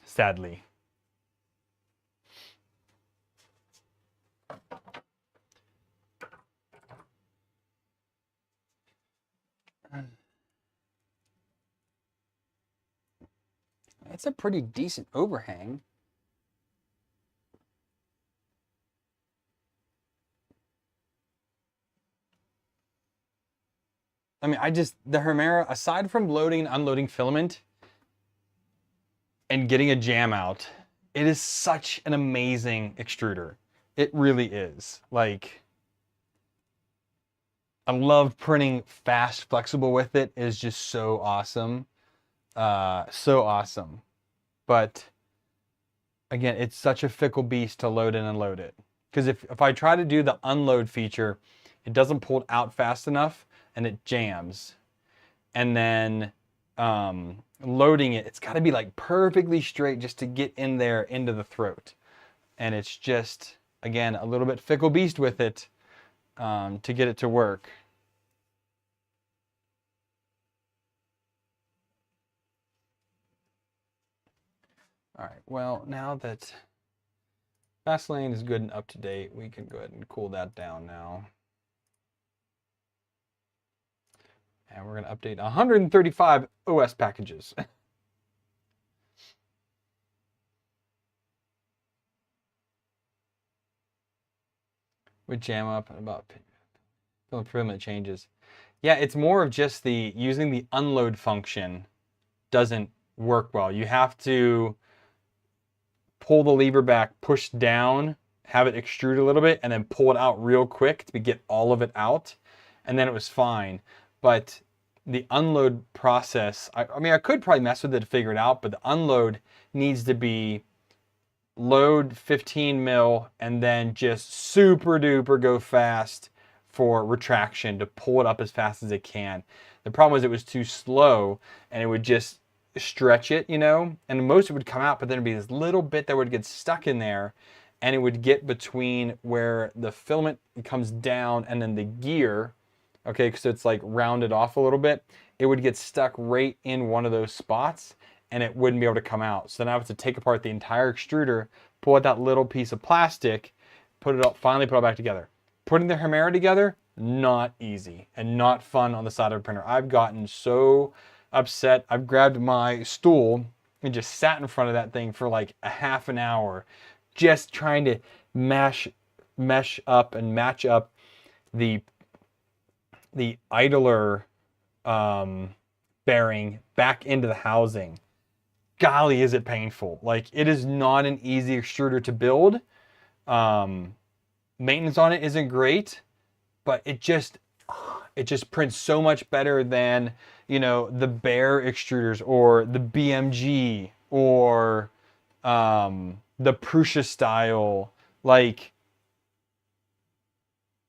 Sadly. It's a pretty decent overhang. I mean, the Hermera, aside from loading and unloading filament and getting a jam out, it is such an amazing extruder. It really is. Like, I love printing fast, flexible with it. It is just so awesome. So awesome. But again, it's such a fickle beast to load and unload it. Because if I try to do the unload feature, it doesn't pull it out fast enough and it jams. And then loading it, it's got to be like perfectly straight just to get in there into the throat. And it's just, again, a little bit fickle beast with it to get it to work. All right, well, now that Fastlane is good and up to date, we can go ahead and cool that down now. And we're going to update 135 OS packages. Would jam up about improvement changes. Yeah, it's more of just using the unload function doesn't work well. You have to pull the lever back, push down, have it extrude a little bit, and then pull it out real quick to get all of it out. And then it was fine. But the unload process, I mean, I could probably mess with it to figure it out, but the unload needs to be load 15 mil and then just super duper go fast for retraction to pull it up as fast as it can. The problem was it was too slow and it would just stretch it, you know, and most of it would come out, but then it'd be this little bit that would get stuck in there and it would get between where the filament comes down and then the gear, okay, because it's like rounded off a little bit, it would get stuck right in one of those spots and it wouldn't be able to come out. So then I have to take apart the entire extruder, pull out that little piece of plastic, put it up, finally put it all back together. Putting the Hemera together, not easy and not fun on the side of a printer. I've gotten so upset. I've grabbed my stool and just sat in front of that thing for like a half an hour, just trying to mesh up and match up the idler bearing back into the housing. Golly, is it painful. Like, it is not an easy extruder to build. Maintenance on it isn't great, but it just prints so much better than, you know, the Bear extruders or the BMG or the Prusa style. Like,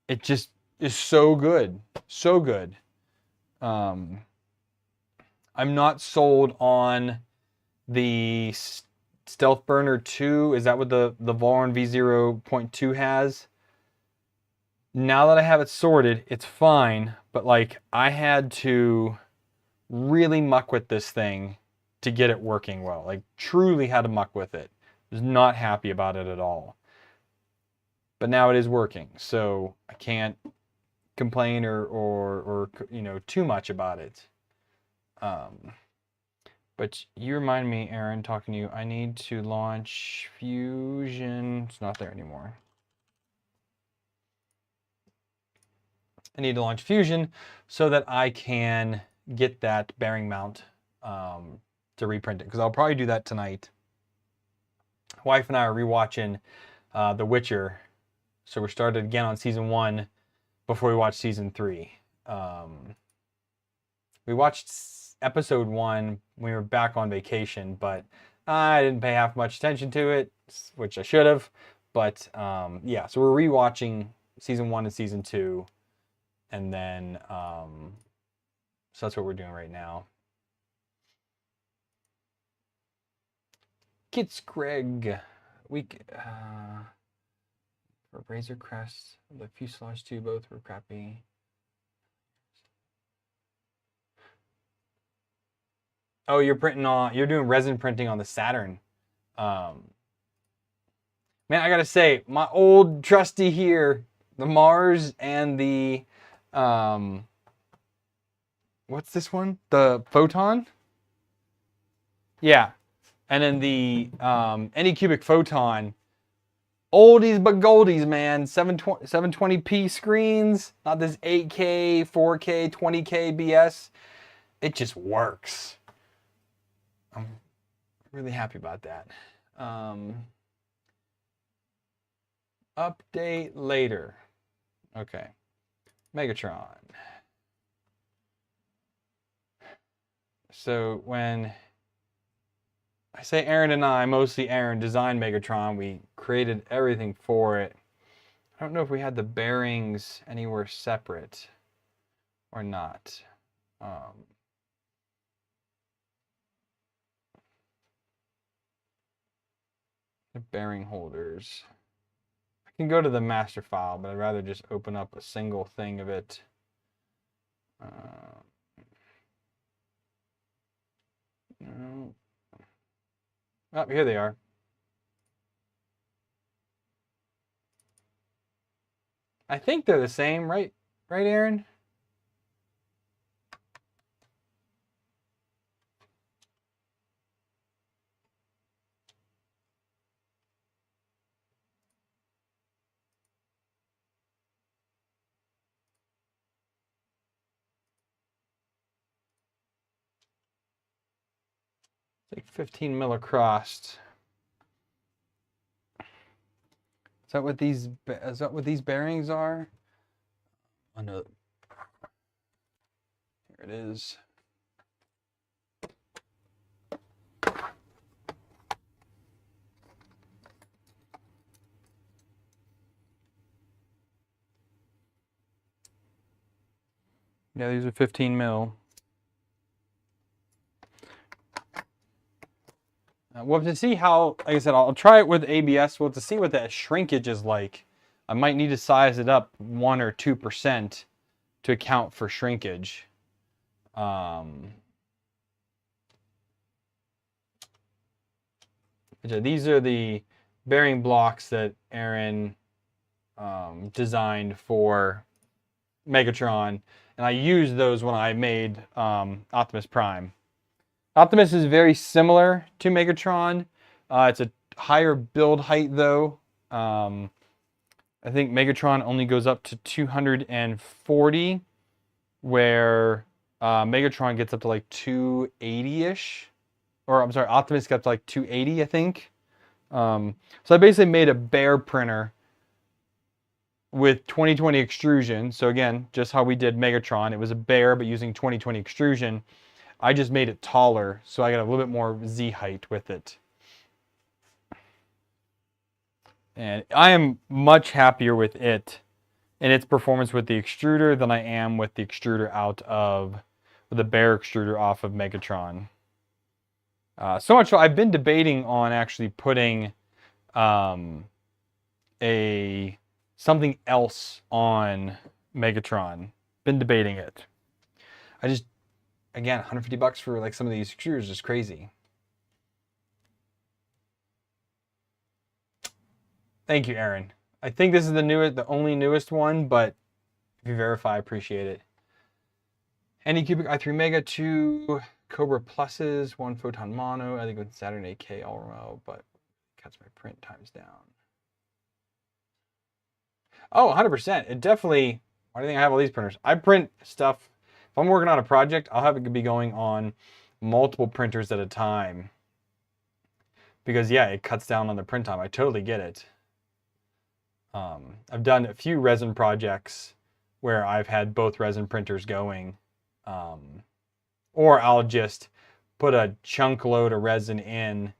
it just is so good. So good. I'm not sold on the Stealth Burner 2. Is that what the Voron V0.2 has? Now that I have it sorted, it's fine, but like, I had to really muck with this thing to get it working well. Like, truly had to muck with it. Was not happy about it at all. But now it is working, so I can't complain or you know, too much about it. But you remind me, Aaron, talking to you, I need to launch Fusion. It's not there anymore. I need to launch Fusion so that I can get that bearing mount to reprint it, because I'll probably do that tonight. Wife and I are rewatching The Witcher, so we're started again on season 1 before we watch season 3. We watched episode 1 when we were back on vacation, but I didn't pay half much attention to it, which I should have. But yeah, so we're rewatching season 1 and season 2. And then, so that's what we're doing right now. Kits Greg, for Razor Crest, the fuselage too, both were crappy. Oh, you're doing resin printing on the Saturn. Man, I gotta say, my old trusty here, the Mars and the, what's this one? The Photon? Yeah. And then the Anycubic Photon. Oldies but goldies, man. 720p screens. Not this 8K, 4K, 20K BS. It just works. I'm really happy about that. Update later. Okay. Megatron. So when I say Aaron and I, mostly Aaron, designed Megatron, we created everything for it. I don't know if we had the bearings anywhere separate or not. The bearing holders. I can go to the master file, but I'd rather just open up a single thing of it. No. Oh, here they are. I think they're the same, right? Right, Aaron? It's like 15 mil across. Is that what these bearings are? Oh no. Here it is. Yeah, these are 15 mil. Well, to see how, like I said, I'll try it with ABS. Well, to see what that shrinkage is like, I might need to size it up 1 or 2% to account for shrinkage. These are the bearing blocks that Aaron designed for Megatron, and I used those when I made Optimus Prime. Optimus is very similar to Megatron. It's a higher build height though. I think Megatron only goes up to 240, where Megatron gets up to like 280-ish. Or I'm sorry, Optimus gets up to like 280, I think. So I basically made a bare printer with 2020 extrusion. So again, just how we did Megatron. It was a bare, but using 2020 extrusion. I just made it taller, so I got a little bit more Z height with it. And I am much happier with it and its performance with the extruder than I am with the extruder with the bare extruder off of Megatron. So much so I've been debating on actually putting something else on Megatron. Been debating it. Again, $150 for like some of these extruders is crazy. Thank you, Aaron. I think this is the only newest one, but if you verify, I appreciate it. Anycubic i3 Mega, 2 Cobra Pluses, 1 Photon Mono. I think with Saturn 8K all remote, but cuts my print times down. Oh, 100%. It definitely. Why do you think I have all these printers? I print stuff. If I'm working on a project, I'll have it be going on multiple printers at a time. Because yeah, it cuts down on the print time. I totally get it. I've done a few resin projects where I've had both resin printers going. Or I'll just put a chunk load of resin in,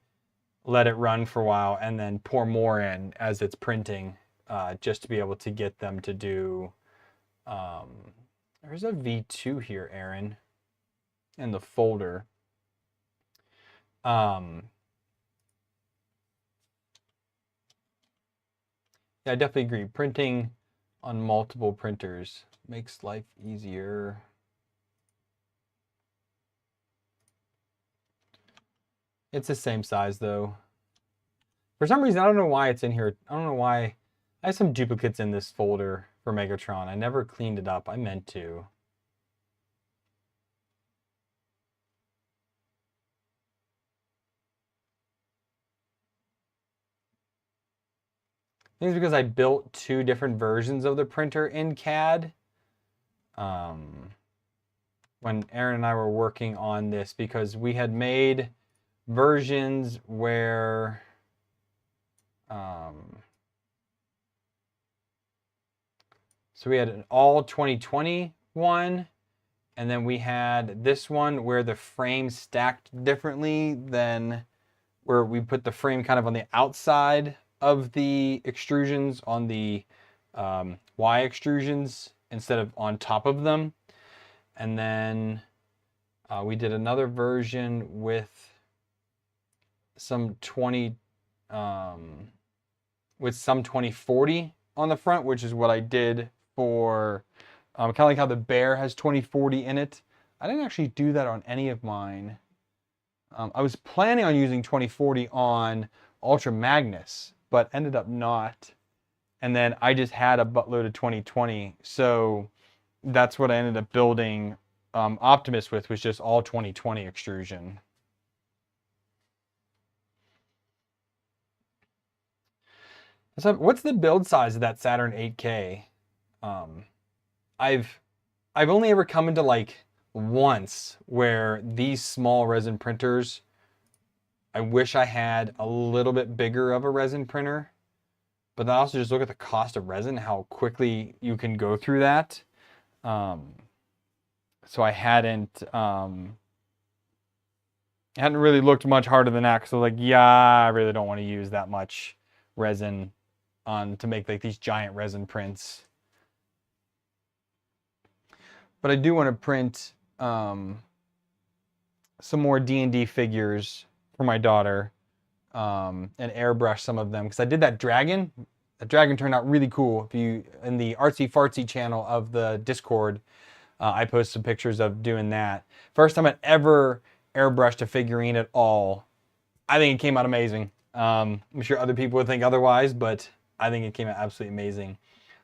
let it run for a while, and then pour more in as it's printing, just to be able to get them to do... there's a V2 here, Aaron, in the folder. Yeah, I definitely agree. Printing on multiple printers makes life easier. It's the same size though. For some reason, I don't know why it's in here. I don't know why. I have some duplicates in this folder for Megatron. I never cleaned it up. I meant to. I think it's because I built 2 different versions of the printer in CAD. When Aaron and I were working on this, because we had made versions where so we had an all 2020 one, and then we had this one where the frame stacked differently than where we put the frame kind of on the outside of the extrusions on the Y extrusions instead of on top of them. And then we did another version with some 2040 on the front, which is what I did for kind of like how the Bear has 2040 in it. I didn't actually do that on any of mine. I was planning on using 2040 on Ultra Magnus, but ended up not. And then I just had a buttload of 2020. So that's what I ended up building Optimus with, was just all 2020 extrusion. So what's the build size of that Saturn 8K? I've only ever come into like once where these small resin printers, I wish I had a little bit bigger of a resin printer, but then also just look at the cost of resin, how quickly you can go through that. So I hadn't really looked much harder than that, because I was like, yeah, I really don't want to use that much resin to make like these giant resin prints. But I do want to print some more D&D figures for my daughter, and airbrush some of them, because I did that dragon. The dragon turned out really cool. If you, in the Artsy Fartsy channel of the Discord, I post some pictures of doing that. First time I'd ever airbrushed a figurine at all. I think it came out amazing. I'm sure other people would think otherwise, but I think it came out absolutely amazing.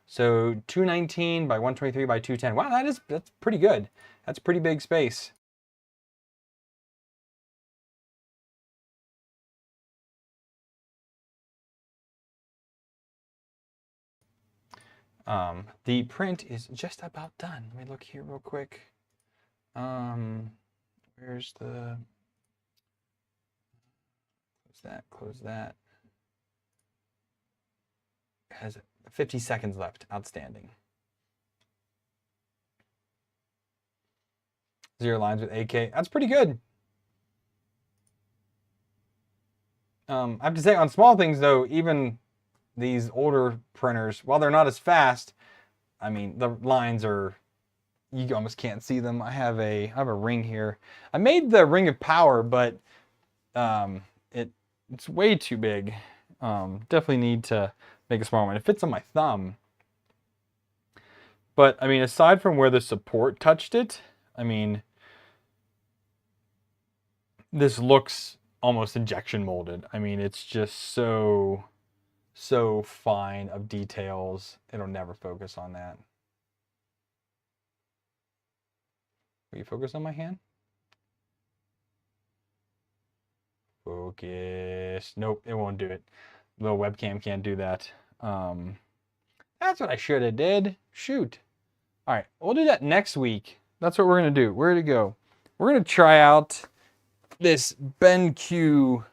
So 219 by 123 by 210. Wow, that's pretty good. That's pretty big space. The print is just about done. Let me look here real quick. Where's the, close that. It has 50 seconds left. Outstanding. 0 lines with AK. That's pretty good. I have to say, on small things though, even these older printers, while they're not as fast, I mean, the lines are, you almost can't see them. I have a ring here. I made the ring of power, but it's way too big. Definitely need to make a smaller one. It fits on my thumb. But I mean, aside from where the support touched it, I mean, this looks almost injection molded. I mean, it's just so fine of details. It'll never focus on that. Will you focus on my hand? Focus. Nope, it won't do it. The webcam can't do that. That's what I should have did. Shoot. All right, we'll do that next week. That's what we're gonna do. Where to go? We're gonna try out this BenQ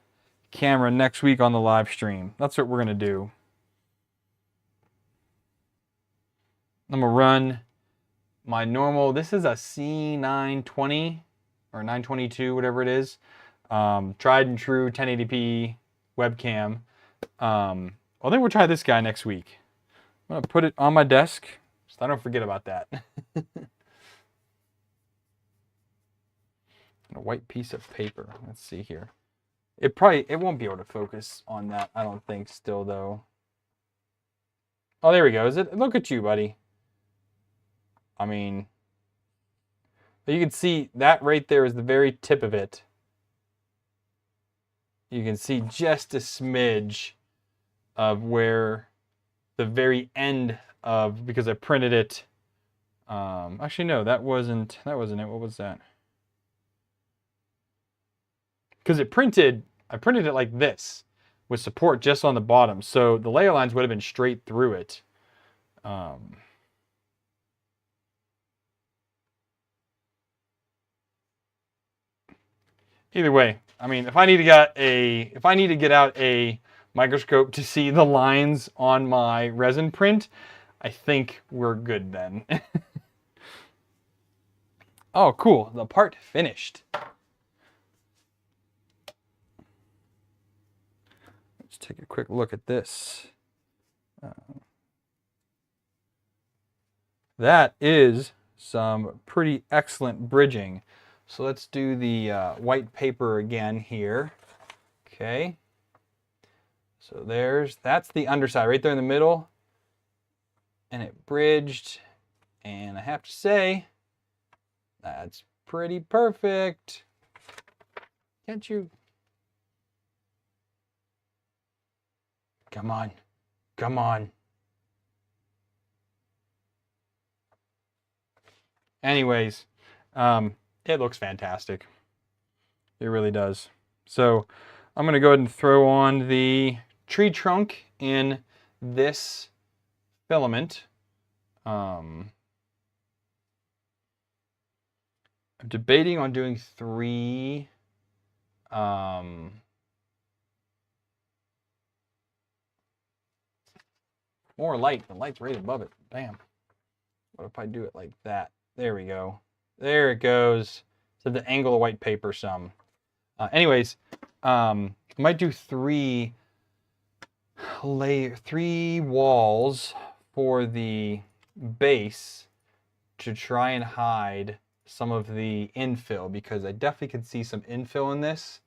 camera next week on the live stream. That's what we're gonna do. I'm gonna run my normal, this is a C920 or 922, whatever it is. Tried and true 1080p webcam. I think we'll try this guy next week. I'm gonna put it on my desk so I don't forget about that. A white piece of paper. Let's see here. It won't be able to focus on that, I don't think, still though. Oh, there we go. Look at you, buddy. I mean, you can see that right there is the very tip of it. You can see just a smidge of where the very end of, because I printed it. Actually, no, that wasn't it. What was that? Because I printed it like this with support just on the bottom. So the layer lines would have been straight through it. Either way, I mean, if I need to get out a microscope to see the lines on my resin print, I think we're good then. Oh, cool. The part finished. Let's take a quick look at this. That is some pretty excellent bridging. So let's do the white paper again here. Okay. So that's the underside right there in the middle. And it bridged. And I have to say, that's pretty perfect. Can't you? Come on. Come on. Anyways, it looks fantastic. It really does. So I'm going to go ahead and throw on the tree trunk in this filament. I'm debating on doing 3. More light. The light's right above it. Bam. What if I do it like that? There we go. There it goes. So the angle of white paper some. Anyways, might do 3 walls for the base to try and hide some of the infill, because I definitely can see some infill in this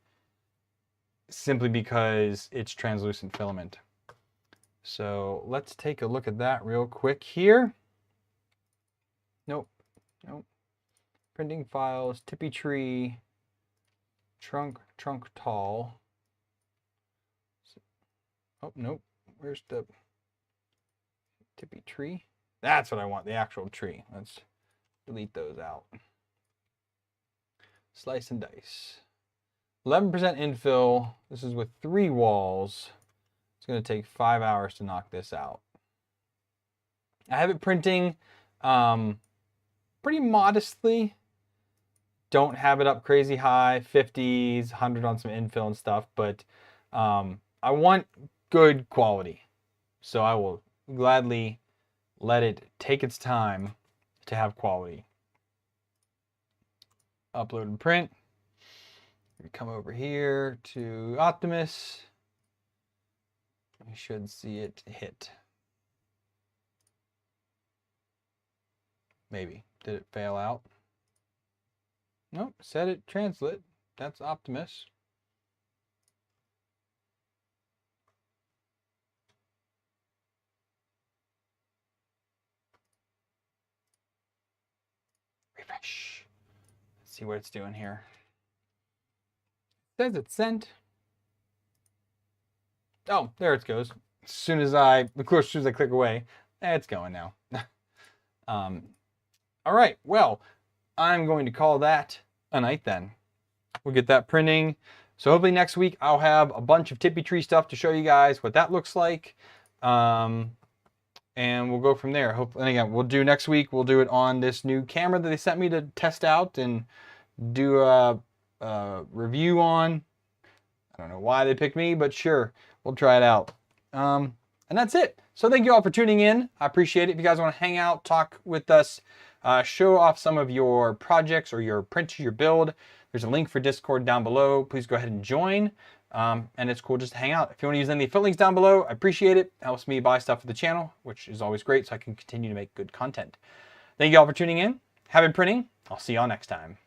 simply because it's translucent filament. So let's take a look at that real quick here. Nope. Printing files, tippy tree, trunk tall. Oh, nope. Where's the tippy tree? That's what I want, the actual tree. Let's delete those out. Slice and dice. 11% infill. This is with 3 walls. It's going to take 5 hours to knock this out. I have it printing pretty modestly. Don't have it up crazy high, 50s, 100 on some infill and stuff, but I want good quality. So I will gladly let it take its time to have quality. Upload and print. We come over here to Optimus. We should see it hit. Maybe. Did it fail out? Nope. Set it translate. That's Optimus. Refresh. Let's see what it's doing here. It says it's sent. Oh, there it goes. As soon as I click away, it's going now. All right, well, I'm going to call that a night then. We'll get that printing. So hopefully next week I'll have a bunch of tippy tree stuff to show you guys what that looks like. And we'll go from there. And again, next week, we'll do it on this new camera that they sent me to test out and do a review on. I don't know why they picked me, but sure, we'll try it out. And that's it. So thank you all for tuning in. I appreciate it. If you guys want to hang out, talk with us, show off some of your projects or your printers, your build, there's a link for Discord down below. Please go ahead and join. And it's cool just to hang out. If you want to use any affiliate links down below, I appreciate it. It helps me buy stuff for the channel, which is always great, so I can continue to make good content. Thank you all for tuning in. Happy printing. I'll see y'all next time.